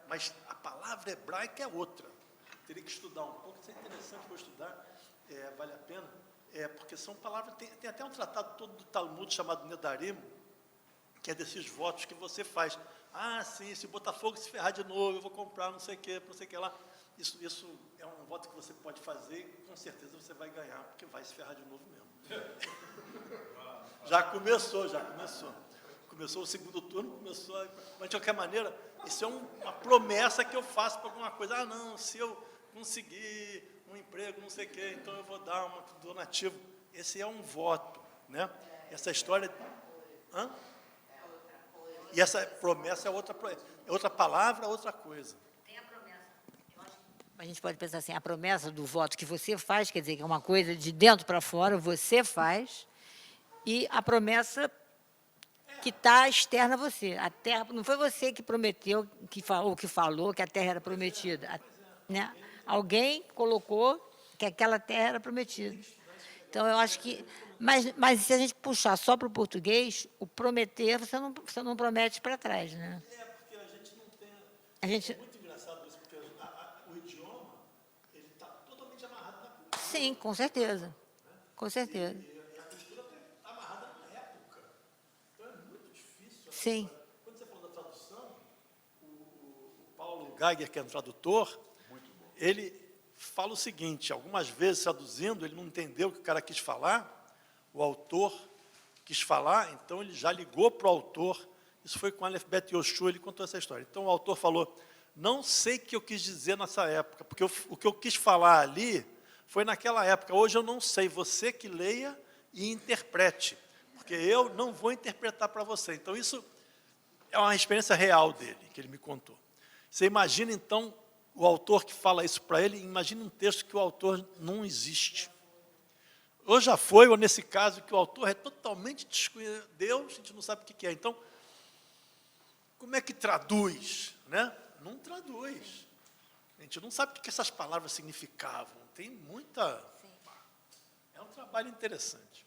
mas a palavra hebraica é outra. Teria que estudar um pouco, isso é interessante, vou estudar, vale a pena, porque são palavras, tem até um tratado todo do Talmud chamado Nedarim, que é desses votos que você faz. Ah, sim, se o Botafogo se ferrar de novo, eu vou comprar não sei o que lá. Isso é um voto que você pode fazer e com certeza você vai ganhar, porque vai se ferrar de novo mesmo. Já começou. Começou o segundo turno, mas de qualquer maneira, isso é uma promessa que eu faço para alguma coisa. Ah, não, se eu conseguir um emprego, não sei o quê, então eu vou dar um donativo. Esse é um voto, né? Essa história... Hã? E essa promessa é outra palavra, outra coisa. Tem a promessa. A gente pode pensar assim, a promessa do voto que você faz, quer dizer, que é uma coisa de dentro para fora, você faz, e a promessa que está externa a você. A terra, não foi você que prometeu, que falou que a terra era prometida. Né? Alguém colocou que aquela terra era prometida. Então, eu acho que... Mas se a gente puxar só para o português, o prometer, você não promete para trás, né? Porque a gente não tem... A gente, É muito engraçado isso, porque o idioma, ele está totalmente amarrado na cultura. sim, com certeza. Com certeza. E a cultura está amarrada na época. Então é muito difícil. Sim. Quando você falou da tradução, o Paulo Geiger, que é um tradutor, ele fala o seguinte, algumas vezes traduzindo, ele não entendeu o que o cara quis falar, o autor quis falar, então ele já ligou para o autor. Isso foi com Aleph Bet Yoshua, ele contou essa história. Então o autor falou, não sei o que eu quis dizer nessa época, porque o que eu quis falar ali foi naquela época, hoje eu não sei, você que leia e interprete, porque eu não vou interpretar para você. Então isso é uma experiência real dele, que ele me contou. Você imagina então o autor que fala isso para ele, imagina um texto que o autor não existe. Ou já foi, ou nesse caso, que o autor é totalmente desconhecido, Deus, a gente não sabe o que é. Então, como é que traduz? Né? Não traduz. A gente não sabe o que essas palavras significavam. Tem muita... É um trabalho interessante.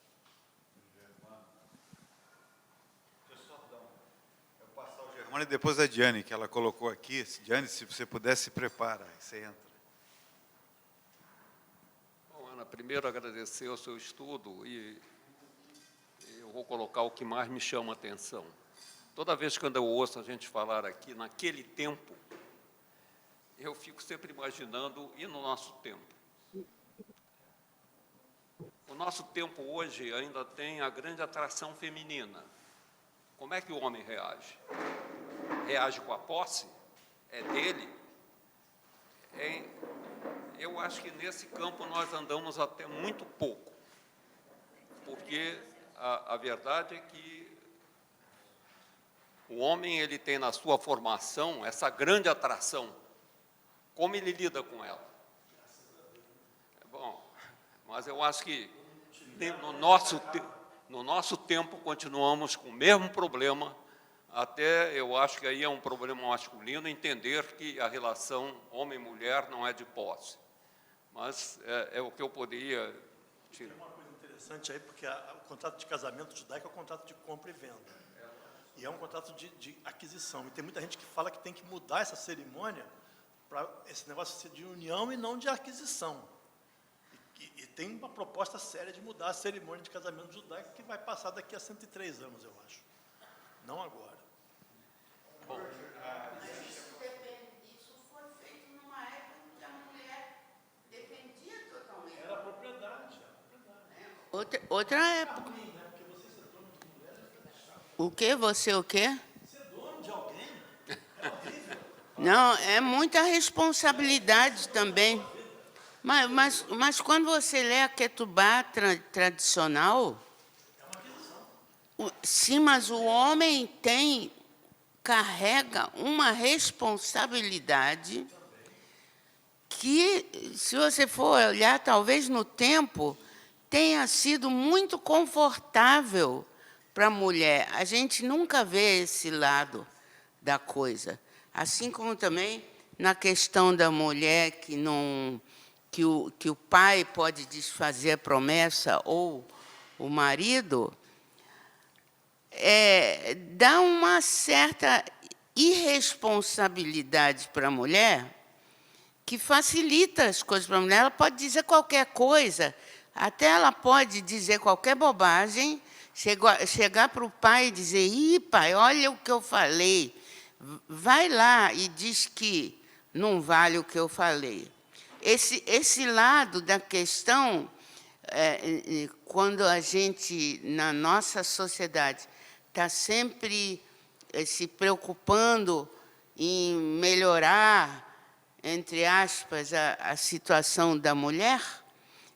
Eu passar o Germano e depois a Diane, que ela colocou aqui. Diane, se você puder, se prepara, aí você entra. Bom, Ana, primeiro agradecer o seu estudo e eu vou colocar o que mais me chama a atenção. Toda vez que eu ouço a gente falar aqui, naquele tempo, eu fico sempre imaginando, e no nosso tempo? O nosso tempo hoje ainda tem a grande atração feminina. Como é que o homem reage? Reage com a posse? É dele? Eu acho que nesse campo nós andamos até muito pouco, porque a verdade é que o homem ele tem na sua formação essa grande atração. Como ele lida com ela? Bom, mas eu acho que no nosso tempo continuamos com o mesmo problema. Até eu acho que aí é um problema masculino entender que a relação homem-mulher não é de posse. Mas é o que eu poderia tirar. Tem uma coisa interessante aí, porque o contrato de casamento judaico é o contrato de compra e venda. E é um contrato de aquisição. E tem muita gente que fala que tem que mudar essa cerimônia para esse negócio ser de união e não de aquisição. E tem uma proposta séria de mudar a cerimônia de casamento judaico que vai passar daqui a 103 anos, eu acho. Não agora. Bom, Isso foi feito numa época em que a mulher defendia totalmente. Era propriedade. Outra época. O quê? Você o quê? Ser dono de alguém é horrível. Não, é muita responsabilidade também. Mas quando você lê a Ketubá tradicional, sim, mas o homem carrega uma responsabilidade que, se você for olhar, talvez no tempo, tenha sido muito confortável para a mulher. A gente nunca vê esse lado da coisa. Assim como também na questão da mulher que o pai pode desfazer a promessa ou o marido, dá uma certa irresponsabilidade para a mulher que facilita as coisas para a mulher. Ela pode dizer qualquer coisa, até ela pode dizer qualquer bobagem, chegar para o pai e dizer, ih, pai, olha o que eu falei. Vai lá e diz que não vale o que eu falei. Esse lado da questão, quando a gente, na nossa sociedade, está sempre se preocupando em melhorar, entre aspas, a situação da mulher,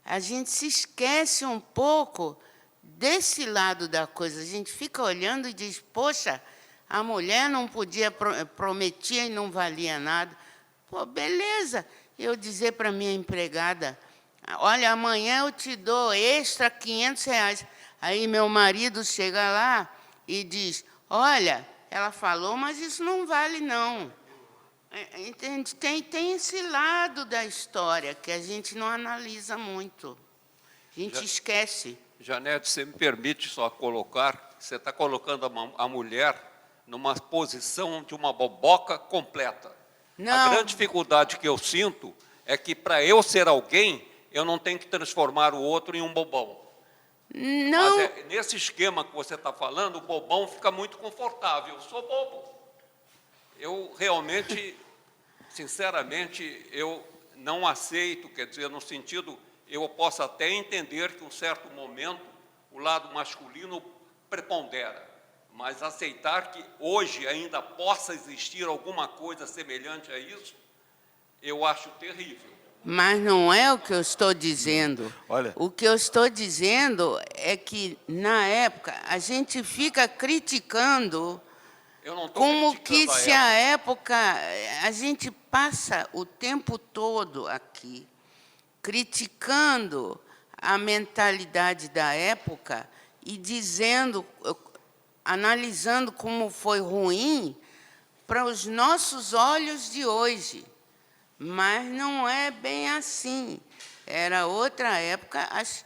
a gente se esquece um pouco desse lado da coisa. A gente fica olhando e diz, poxa, a mulher não podia, prometia e não valia nada. Pô, beleza, eu dizer para minha empregada, olha, amanhã eu te dou extra R$500. Aí meu marido chega lá e diz, olha, ela falou, mas isso não vale, não. Entende? Tem esse lado da história que a gente não analisa muito. A gente esquece. Janete, você me permite só colocar, você está colocando a mulher numa posição de uma boboca completa. Não. A grande dificuldade que eu sinto é que, para eu ser alguém, eu não tenho que transformar o outro em um bobão. Não. Mas nesse esquema que você está falando, o bobão fica muito confortável. Eu sou bobo. Eu realmente, sinceramente, eu não aceito, quer dizer, no sentido, eu posso até entender que, em um certo momento, o lado masculino prepondera, mas aceitar que hoje ainda possa existir alguma coisa semelhante a isso, eu acho terrível. Mas não é o que eu estou dizendo. Olha. O que eu estou dizendo é que, na época, a gente fica criticando Eu não estou como criticando que a se época. a época... A gente passa o tempo todo aqui criticando a mentalidade da época e dizendo, analisando como foi ruim para os nossos olhos de hoje. Mas não é bem assim. Era outra época, as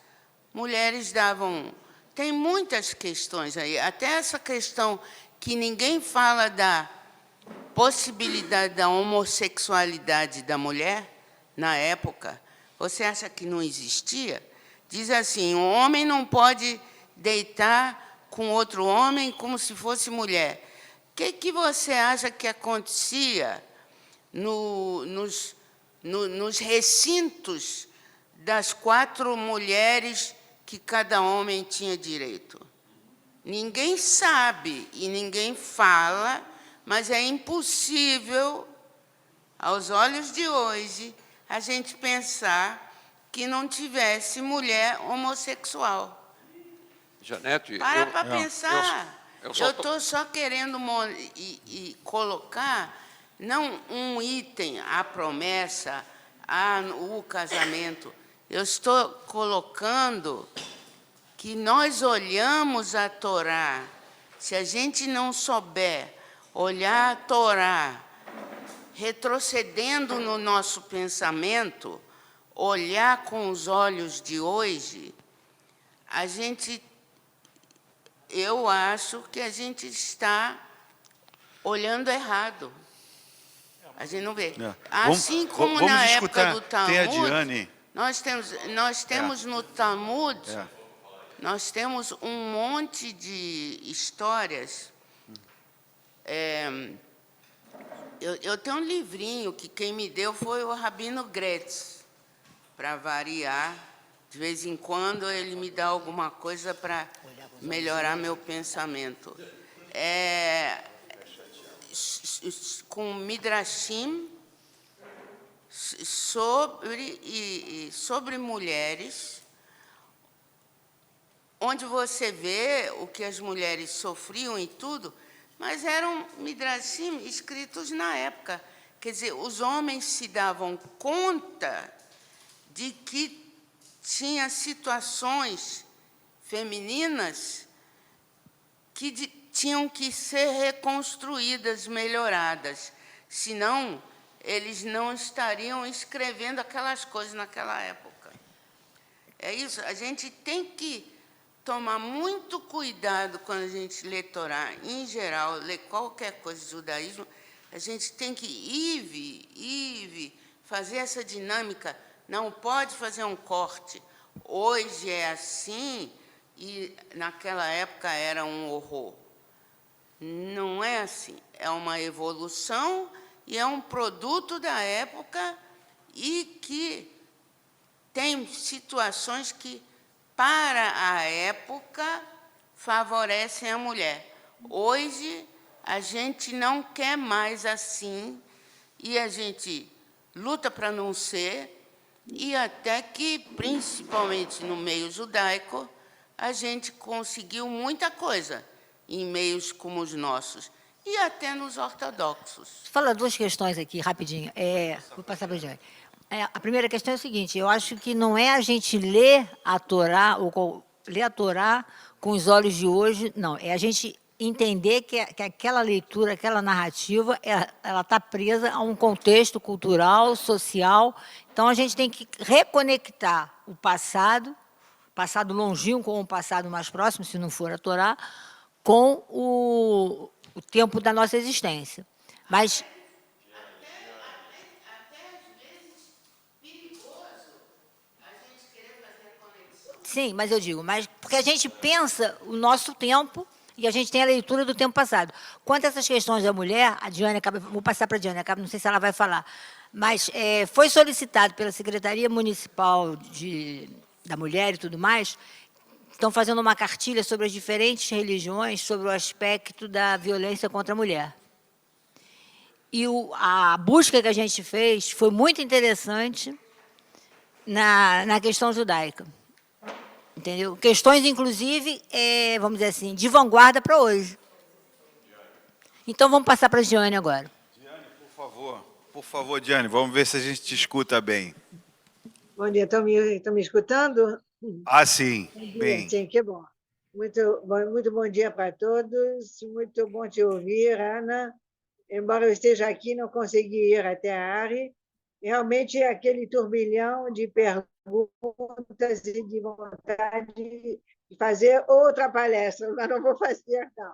mulheres davam... Tem muitas questões aí, até essa questão que ninguém fala da possibilidade da homossexualidade da mulher, na época. Você acha que não existia? Diz assim, um homem não pode deitar com outro homem como se fosse mulher. O que você acha que acontecia nos recintos das 4 mulheres que cada homem tinha direito? Ninguém sabe e ninguém fala, mas é impossível, aos olhos de hoje, a gente pensar que não tivesse mulher homossexual. Janete, Para pensar. eu Eu só estou só querendo colocar, não um item, a promessa, o casamento. Eu estou colocando que nós olhamos a Torá. Se a gente não souber olhar a Torá, retrocedendo no nosso pensamento, olhar com os olhos de hoje, eu acho que a gente está olhando errado. A gente não vê. É. Assim como vamos na escutar. época do Tem a Talmud, Diane. nós temos no Talmud, É. nós temos um monte de histórias. Eu tenho um livrinho que quem me deu foi o Rabino Gretz, para variar. De vez em quando ele me dá alguma coisa para melhorar meu pensamento. Com Midrashim sobre mulheres, onde você vê o que as mulheres sofriam e tudo, mas eram Midrashim escritos na época. Quer dizer, os homens se davam conta de que tinha situações femininas que tinham que ser reconstruídas, melhoradas. Senão, eles não estariam escrevendo aquelas coisas naquela época. É isso, a gente tem que tomar muito cuidado quando a gente lê Torá, em geral, lê qualquer coisa de judaísmo, a gente tem que fazer essa dinâmica, não pode fazer um corte. Hoje é assim e naquela época era um horror. Não é assim, é uma evolução e é um produto da época e que tem situações que, para a época, favorecem a mulher. Hoje, a gente não quer mais assim e a gente luta para não ser e até que, principalmente no meio judaico, a gente conseguiu muita coisa em meios como os nossos e até nos ortodoxos. Fala 2 questões aqui, rapidinho. Vou passar para a Jane. A primeira questão é a seguinte, eu acho que não é a gente ler a Torá com os olhos de hoje, não. É a gente entender que aquela leitura, aquela narrativa, ela está presa a um contexto cultural, social. Então, a gente tem que reconectar o passado passado longínquo ou um passado mais próximo, se não for a Torá, com o tempo da nossa existência. Mas sim, mas eu digo, mas porque a gente pensa o nosso tempo e a gente tem a leitura do tempo passado. Quanto a essas questões da mulher, a Diane acaba, vou passar para a Diane, não sei se ela vai falar, mas foi solicitado pela Secretaria Municipal da Mulher e tudo mais, estão fazendo uma cartilha sobre as diferentes religiões, sobre o aspecto da violência contra a mulher. E a busca que a gente fez foi muito interessante na questão judaica. Entendeu? Questões, inclusive, vamos dizer assim, de vanguarda para hoje. Então, vamos passar para a Diane agora. Diane, por favor, Diane, vamos ver se a gente te escuta bem. Bom dia, estão me escutando? Ah, sim, bem. Sim, que bom. Muito bom dia para todos, muito bom te ouvir, Ana. Embora eu esteja aqui, não consegui ir até a área. Realmente, aquele turbilhão de perguntas e de vontade de fazer outra palestra, mas não vou fazer, não.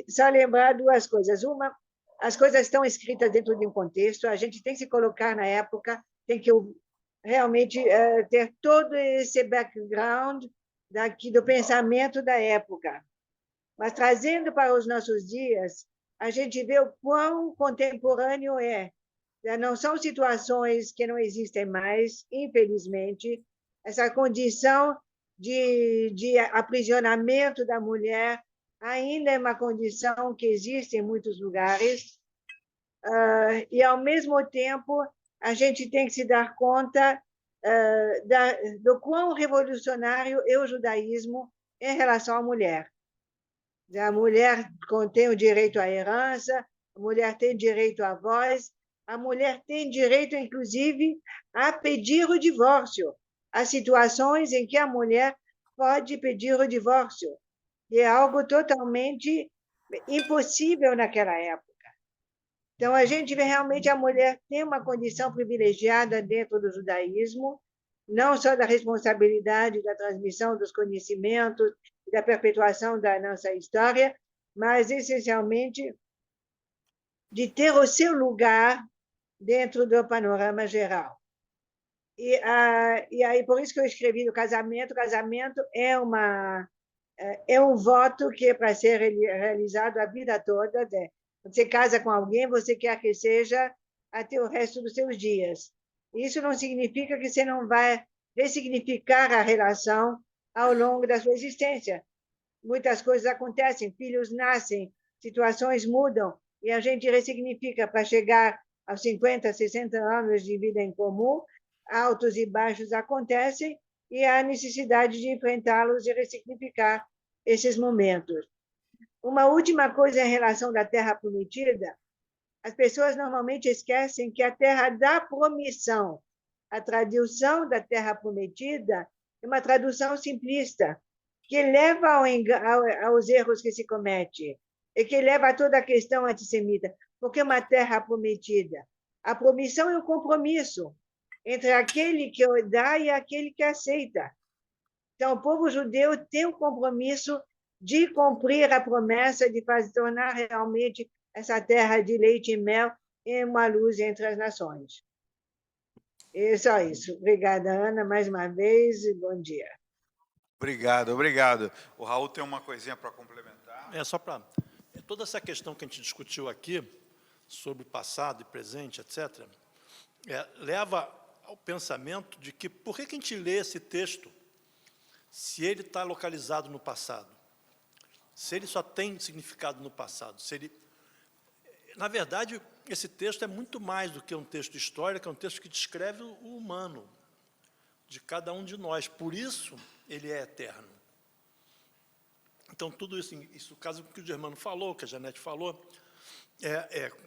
Só lembrar duas coisas. Uma, as coisas estão escritas dentro de um contexto, a gente tem que se colocar na época, tem que realmente ter todo esse background do pensamento da época. Mas, trazendo para os nossos dias, a gente vê o quão contemporâneo é. Não são situações que não existem mais, infelizmente. Essa condição de aprisionamento da mulher ainda é uma condição que existe em muitos lugares. E, ao mesmo tempo, a gente tem que se dar conta do quão revolucionário é o judaísmo em relação à mulher. A mulher tem o direito à herança, a mulher tem direito à voz, a mulher tem direito, inclusive, a pedir o divórcio. Há situações em que a mulher pode pedir o divórcio, e é algo totalmente impossível naquela época. Então, a gente vê realmente a mulher tem uma condição privilegiada dentro do judaísmo, não só da responsabilidade da transmissão dos conhecimentos e da perpetuação da nossa história, mas, essencialmente, de ter o seu lugar dentro do panorama geral. E aí, por isso que eu escrevi no casamento. Casamento é um voto que é para ser realizado a vida toda. Você casa com alguém, você quer que seja até o resto dos seus dias. Isso não significa que você não vai ressignificar a relação ao longo da sua existência. Muitas coisas acontecem, filhos nascem, situações mudam, e a gente ressignifica para chegar aos 50, 60 anos de vida em comum, altos e baixos acontecem, e há necessidade de enfrentá-los e ressignificar esses momentos. Uma última coisa em relação da Terra Prometida, as pessoas normalmente esquecem que a Terra da Promissão, a tradução da Terra Prometida, é uma tradução simplista, que leva aos erros que se comete, e que leva a toda a questão antissemita. Porque é uma terra prometida. A promissão é um compromisso entre aquele que dá e aquele que aceita. Então, o povo judeu tem um compromisso de cumprir a promessa de tornar realmente essa terra de leite e mel em uma luz entre as nações. É só isso. Obrigada, Ana, mais uma vez, e bom dia. Obrigado, obrigado. O Raul tem uma coisinha para complementar. Só para... Toda essa questão que a gente discutiu aqui, sobre passado e presente, etc., leva ao pensamento de que por que a gente lê esse texto se ele está localizado no passado? Se ele só tem significado no passado? Na verdade, esse texto é muito mais do que um texto histórico, é um texto que descreve o humano, de cada um de nós. Por isso, ele é eterno. Então, tudo isso, o caso que o Germano falou, que a Janete falou,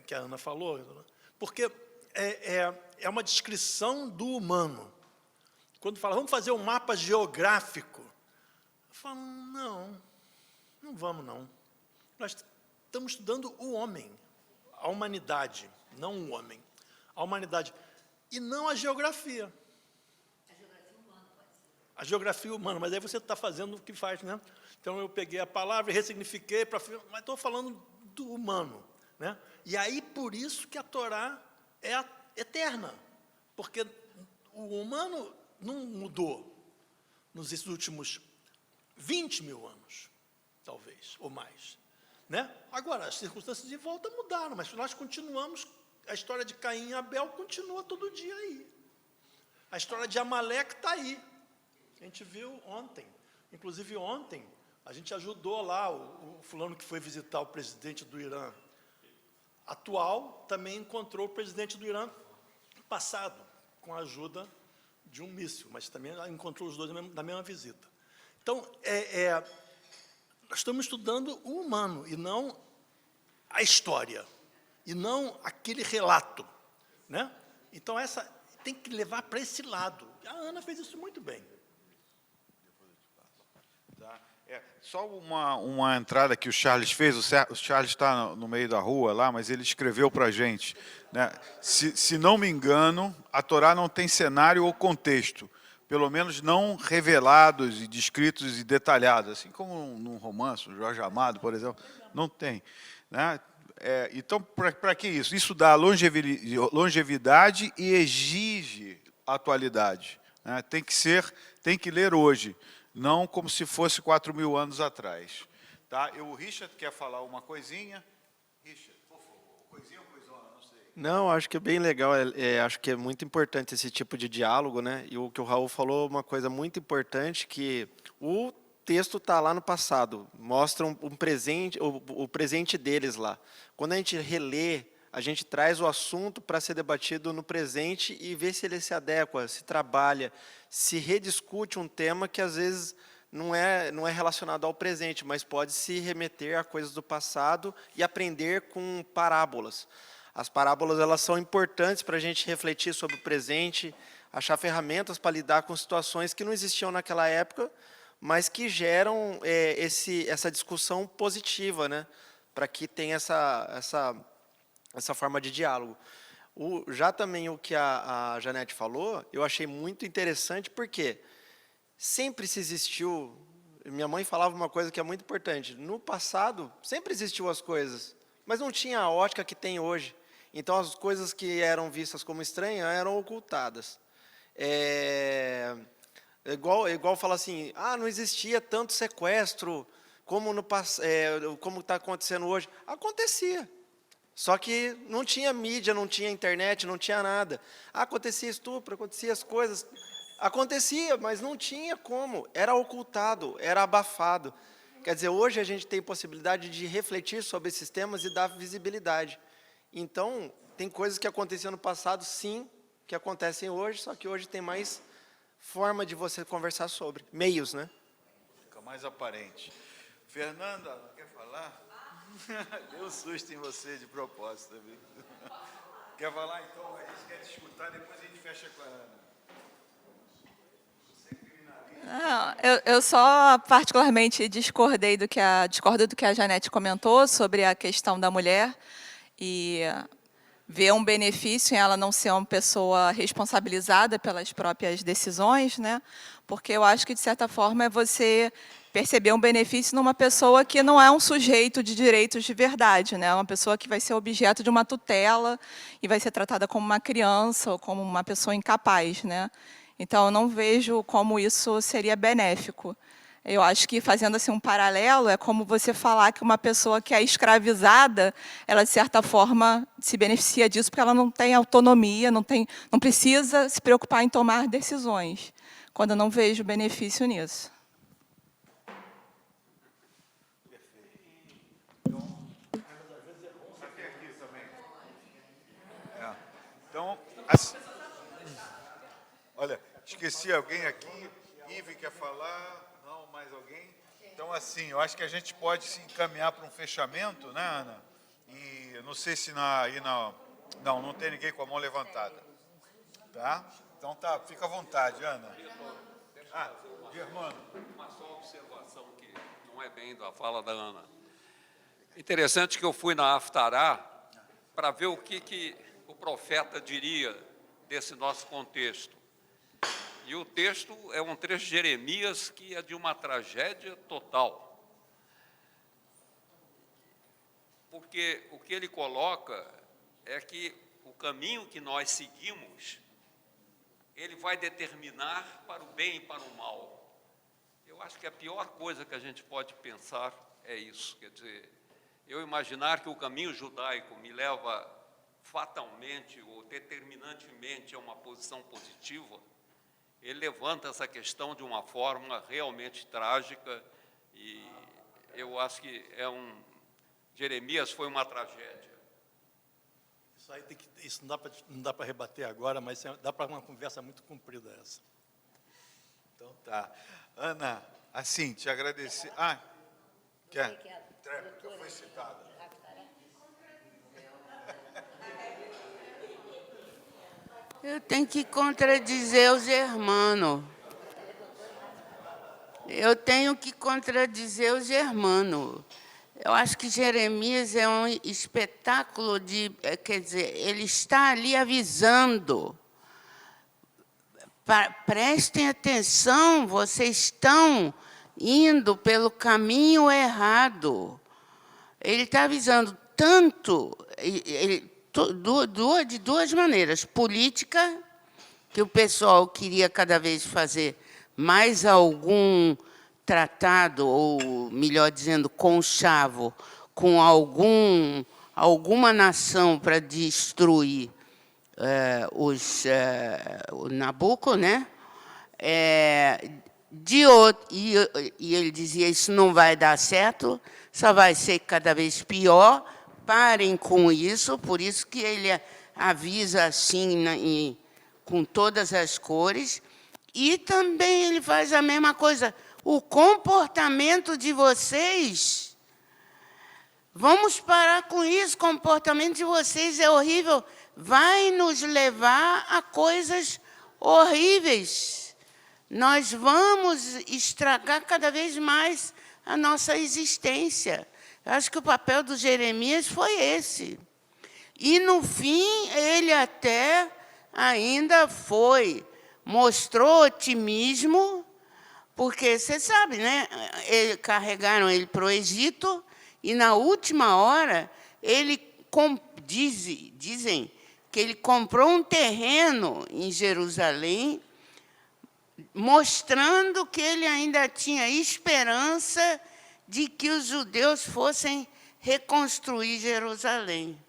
que a Ana falou, porque é uma descrição do humano. Quando fala, vamos fazer um mapa geográfico, eu falo, não vamos, não. Nós estamos estudando o homem, a humanidade, não o homem, a humanidade, e não a geografia. a geografia humana, mas aí você está fazendo o que faz, né? Então, eu peguei a palavra e ressignifiquei, mas estou falando do humano, né? E aí, por isso que a Torá é eterna, porque o humano não mudou nos últimos 20 mil anos, talvez, ou mais, né? Agora, as circunstâncias de volta mudaram, mas nós continuamos, a história de Caim e Abel continua todo dia aí. A história de Amaleque está aí. A gente viu ontem, inclusive ontem, a gente ajudou lá, o fulano que foi visitar o presidente do Irã atual, também encontrou o presidente do Irã passado, com a ajuda de um míssil, mas também encontrou os dois na mesma visita. Então, nós estamos estudando o humano, e não a história, e não aquele relato, né? Então, tem que levar para esse lado. A Ana fez isso muito bem. Só uma entrada que o Charles fez, o Charles está no meio da rua lá, mas ele escreveu para a gente, né? Se não me engano, a Torá não tem cenário ou contexto, pelo menos não revelados e descritos e detalhados, assim como num romance, o Jorge Amado, por exemplo, não tem, né? Então, para que isso? Isso dá longevidade e exige atualidade, né? Tem que ler hoje, não como se fosse 4.000 anos atrás. Tá? O Richard quer falar uma coisinha. Richard, por favor, coisinha ou coisona, não sei. Não, acho que é bem legal, acho que é muito importante esse tipo de diálogo, né? E o que o Raul falou, uma coisa muito importante, que o texto está lá no passado, mostra um presente, o presente deles lá. Quando a gente relê, a gente traz o assunto para ser debatido no presente e vê se ele se adequa, se trabalha, se rediscute um tema que às vezes não é relacionado ao presente, mas pode se remeter a coisas do passado e aprender com parábolas. As parábolas, elas são importantes para a gente refletir sobre o presente, achar ferramentas para lidar com situações que não existiam naquela época, mas que geram essa discussão positiva, né? Para que tenha essa forma de diálogo. Já também o que a Janete falou, eu achei muito interessante, porque sempre se existiu, minha mãe falava uma coisa que é muito importante, no passado sempre existiu as coisas, mas não tinha a ótica que tem hoje. Então, as coisas que eram vistas como estranhas eram ocultadas. Igual falar assim, não existia tanto sequestro como está acontecendo hoje. Acontecia. Só que não tinha mídia, não tinha internet, não tinha nada. Acontecia estupro, acontecia as coisas. Acontecia, mas não tinha como. Era ocultado, era abafado. Quer dizer, hoje a gente tem possibilidade de refletir sobre esses temas e dar visibilidade. Então, tem coisas que aconteciam no passado, sim, que acontecem hoje, só que hoje tem mais forma de você conversar sobre. Meios, né? Fica mais aparente. Fernanda, quer falar? Deu um susto em você de propósito também. Quer falar então? A gente quer te escutar, depois a gente fecha com a Ana. Eu só particularmente discordo do que a Janete comentou sobre a questão da mulher e ver um benefício em ela não ser uma pessoa responsabilizada pelas próprias decisões, né? Porque eu acho que, de certa forma, é você perceber um benefício numa pessoa que não é um sujeito de direitos de verdade, né? Uma pessoa que vai ser objeto de uma tutela e vai ser tratada como uma criança ou como uma pessoa incapaz, né? Então, eu não vejo como isso seria benéfico. Eu acho que, fazendo assim um paralelo, é como você falar que uma pessoa que é escravizada, ela, de certa forma, se beneficia disso porque ela não tem autonomia, não precisa se preocupar em tomar decisões, quando eu não vejo benefício nisso. Então, olha, esqueci alguém aqui. Ive quer falar? Não, mais alguém? Então, assim, eu acho que a gente pode se encaminhar para um fechamento, né, Ana? E não sei se não tem ninguém com a mão levantada. Tá? Então tá, fica à vontade, Ana. Germano. Uma só observação que não é bem da fala da Ana. Interessante que eu fui na Haftará para ver o que o profeta diria desse nosso contexto. E o texto é um trecho de Jeremias que é de uma tragédia total. Porque o que ele coloca é que o caminho que nós seguimos, ele vai determinar para o bem e para o mal. Eu acho que a pior coisa que a gente pode pensar é isso. Quer dizer, eu imaginar que o caminho judaico me leva fatalmente ou determinantemente a uma posição positiva, ele levanta essa questão de uma forma realmente trágica e eu acho que Jeremias foi uma tragédia. Isso aí isso não dá para rebater agora, mas dá para uma conversa muito comprida essa. Então tá. Ana, assim, te agradecer. Ah, quer? Já foi citada. Eu tenho que contradizer o Germano. Eu tenho que contradizer o Germano. Eu acho que Jeremias é um espetáculo de... Quer dizer, ele está ali avisando. Prestem atenção, vocês estão indo pelo caminho errado. Ele está avisando tanto... de duas maneiras. Política, que o pessoal queria cada vez fazer mais algum tratado, ou, melhor dizendo, conchavo, com alguma nação para destruir o Nabucco, né? E ele dizia, isso não vai dar certo, só vai ser cada vez pior, parem com isso, por isso que ele avisa assim, com todas as cores, e também ele faz a mesma coisa. O comportamento de vocês, vamos parar com isso, o comportamento de vocês é horrível, vai nos levar a coisas horríveis. Nós vamos estragar cada vez mais a nossa existência. Eu acho que o papel do Jeremias foi esse. E, no fim, ele até ainda mostrou otimismo, porque, você sabe, né? Carregaram ele para o Egito, e, na última hora, dizem que ele comprou um terreno em Jerusalém, mostrando que ele ainda tinha esperança de que os judeus fossem reconstruir Jerusalém.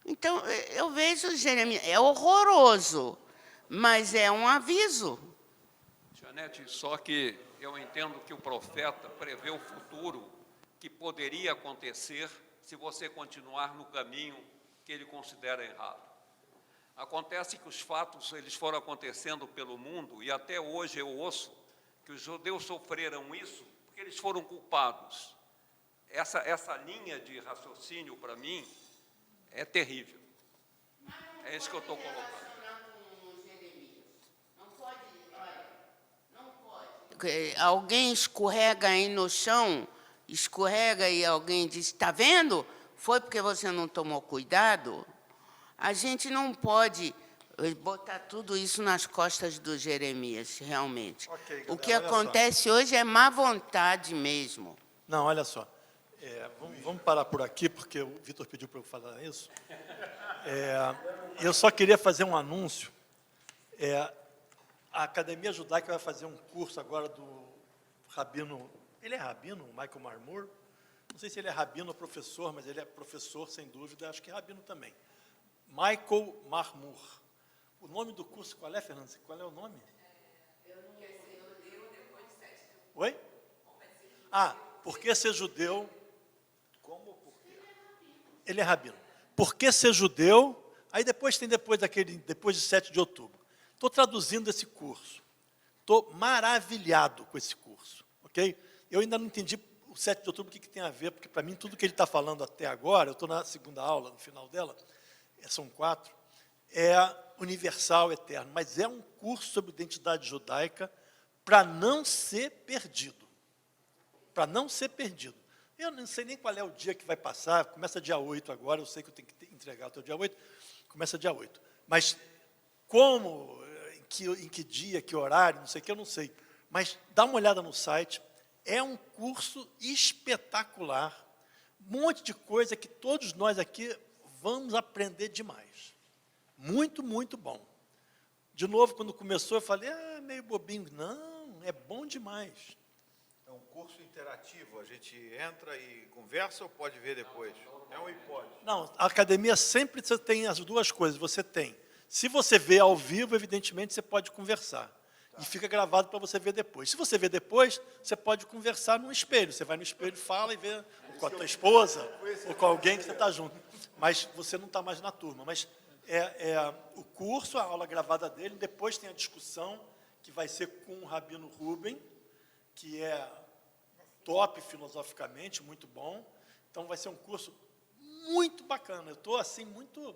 Então, eu vejo Jeremias, é horroroso, mas é um aviso. Janete, só que eu entendo que o profeta prevê o futuro que poderia acontecer se você continuar no caminho que ele considera errado. Acontece que os fatos eles foram acontecendo pelo mundo, e até hoje eu ouço que os judeus sofreram isso porque eles foram culpados. Essa linha de raciocínio, para mim, é terrível. É isso que eu estou colocando. Alguém escorrega aí no chão, escorrega e alguém diz, está vendo? Foi porque você não tomou cuidado? A gente não pode botar tudo isso nas costas do Jeremias, realmente. Okay, o que acontece hoje é má vontade mesmo. Não, olha só. Vamos parar por aqui, porque o Vitor pediu para eu falar isso. Eu só queria fazer um anúncio. A Academia Judaica vai fazer um curso agora do rabino... Ele é rabino, Michael Marmur? Não sei se ele é rabino ou professor, mas ele é professor, sem dúvida. Acho que é rabino também. Michael Marmur. O nome do curso, qual é, Fernando? Qual é o nome? Eu não sei, eu depois de 7 de outubro. Oi? Por que ser judeu? Como? Por quê? Ele é rabino. Por que ser judeu? Aí depois tem depois de 7 de outubro. Estou traduzindo esse curso. Estou maravilhado com esse curso. Ok? Eu ainda não entendi o 7 de outubro o que tem a ver, porque para mim tudo que ele está falando até agora, eu estou na segunda aula, no final dela, são 4, é universal, eterno, mas é um curso sobre identidade judaica para não ser perdido. Para não ser perdido. Eu não sei nem qual é o dia que vai passar, começa dia 8 agora, eu sei que eu tenho que entregar até o dia 8, começa dia 8. Mas como em que dia, que horário, não sei o que, eu não sei. Mas dá uma olhada no site. É um curso espetacular. Um monte de coisa que todos nós aqui vamos aprender demais. Muito, muito bom. De novo, quando começou, eu falei, meio bobinho. Não, é bom demais. É um curso interativo, a gente entra e conversa ou pode ver depois? É um e pode. Não, a academia sempre você tem as duas coisas. Você tem, se você vê ao vivo, evidentemente, você pode conversar. E fica gravado para você ver depois. Se você vê depois, você pode conversar no espelho. Você vai no espelho, fala e vê com a tua esposa ou com alguém que você está junto. Mas você não está mais na turma. Mas o curso, a aula gravada dele, depois tem a discussão, que vai ser com o Rabino Ruben, que é top filosoficamente, muito bom. Então, vai ser um curso muito bacana. Eu estou, assim, muito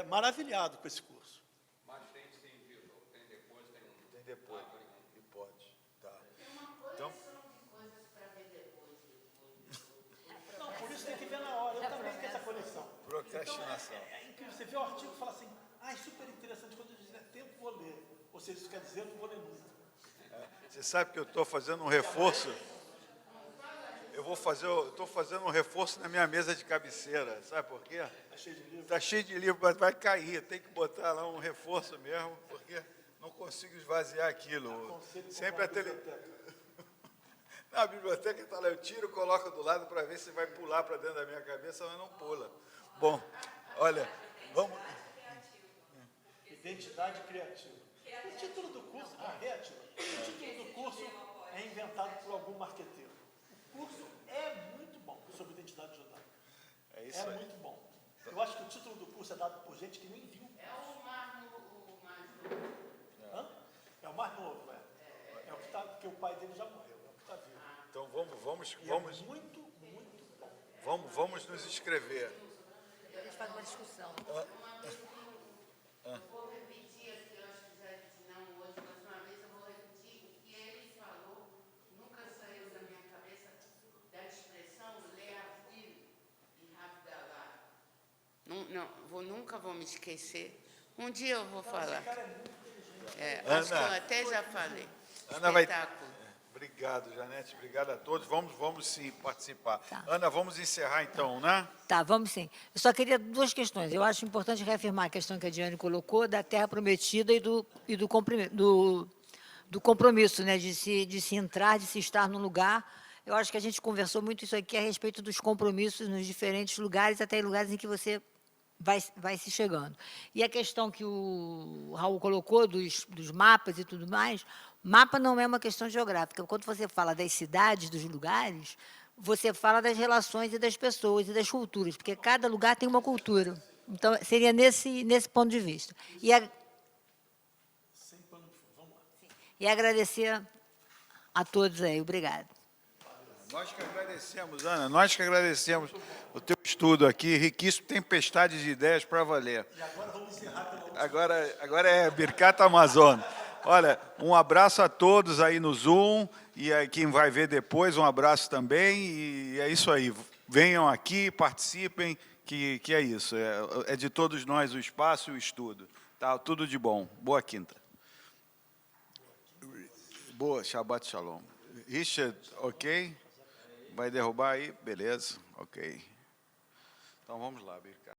maravilhado com esse curso. Mas tem sim, Vitor. Tem depois, Tem depois, e pode. Tá. Então, Não, por isso tem que ver na hora. Eu também tenho essa conexão. procrastinação. É incrível. Você vê o artigo e fala assim, é super interessante. Quando eu dizer tempo, vou ler. Ou seja, isso quer dizer, não vou ler nunca. Você sabe que eu estou fazendo um reforço? Estou fazendo um reforço na minha mesa de cabeceira. Sabe por quê? Está cheio de livro. Está cheio de livro, mas vai cair. Tem que botar lá um reforço mesmo, porque não consigo esvaziar aquilo. Sempre a Na biblioteca está lá, eu tiro, coloco do lado para ver se vai pular para dentro da minha cabeça, mas não pula. Bom, olha, vamos... Identidade criativa. O título do curso, criativa. O título do curso é inventado por algum marqueteiro. O curso é muito bom sobre identidade judaica. É isso aí. Muito bom. Eu acho que o título do curso é dado por gente que nem viu. É o mais novo. Hã? É o mais novo, é o que está, porque o pai dele já morreu, é o que está vivo. Então vamos É muito, muito bom. vamos nos inscrever. A gente faz uma discussão. Eu vou repetir aqui, eu acho que já disse não hoje, mas uma vez eu vou repetir o que ele falou, nunca saiu da minha cabeça, da expressão Leavdil e Havdalah. Nunca vou me esquecer. Um dia eu vou falar. Acho que eu até já falei. Ana vai... Espetáculo. Obrigado, Janete. Obrigado a todos. Vamos sim participar. Tá. Ana, vamos encerrar então, né? Tá, vamos sim. Eu só queria duas questões. Eu acho importante reafirmar a questão que a Diane colocou da terra prometida e do compromisso, né, de se entrar, de se estar no lugar. Eu acho que a gente conversou muito isso aqui a respeito dos compromissos nos diferentes lugares, até em lugares em que você vai se chegando. E a questão que o Raul colocou dos mapas e tudo mais, mapa não é uma questão geográfica. Quando você fala das cidades, dos lugares, você fala das relações e das pessoas e das culturas, porque cada lugar tem uma cultura. Então, seria nesse ponto de vista. E agradecer a todos aí. Obrigada. Nós que agradecemos, Ana, nós que agradecemos o teu estudo aqui, riquíssimo, tempestade de ideias para valer. E agora vamos encerrar pela última. Agora é Birkata Amazônia. Olha, um abraço a todos aí no Zoom, e aí quem vai ver depois, um abraço também, e é isso aí. Venham aqui, participem, que é isso, é de todos nós o espaço e o estudo. Tá, tudo de bom. Boa quinta. Boa, Shabbat Shalom. Richard, ok? Vai derrubar aí? Beleza, ok. Então vamos lá, Birkata.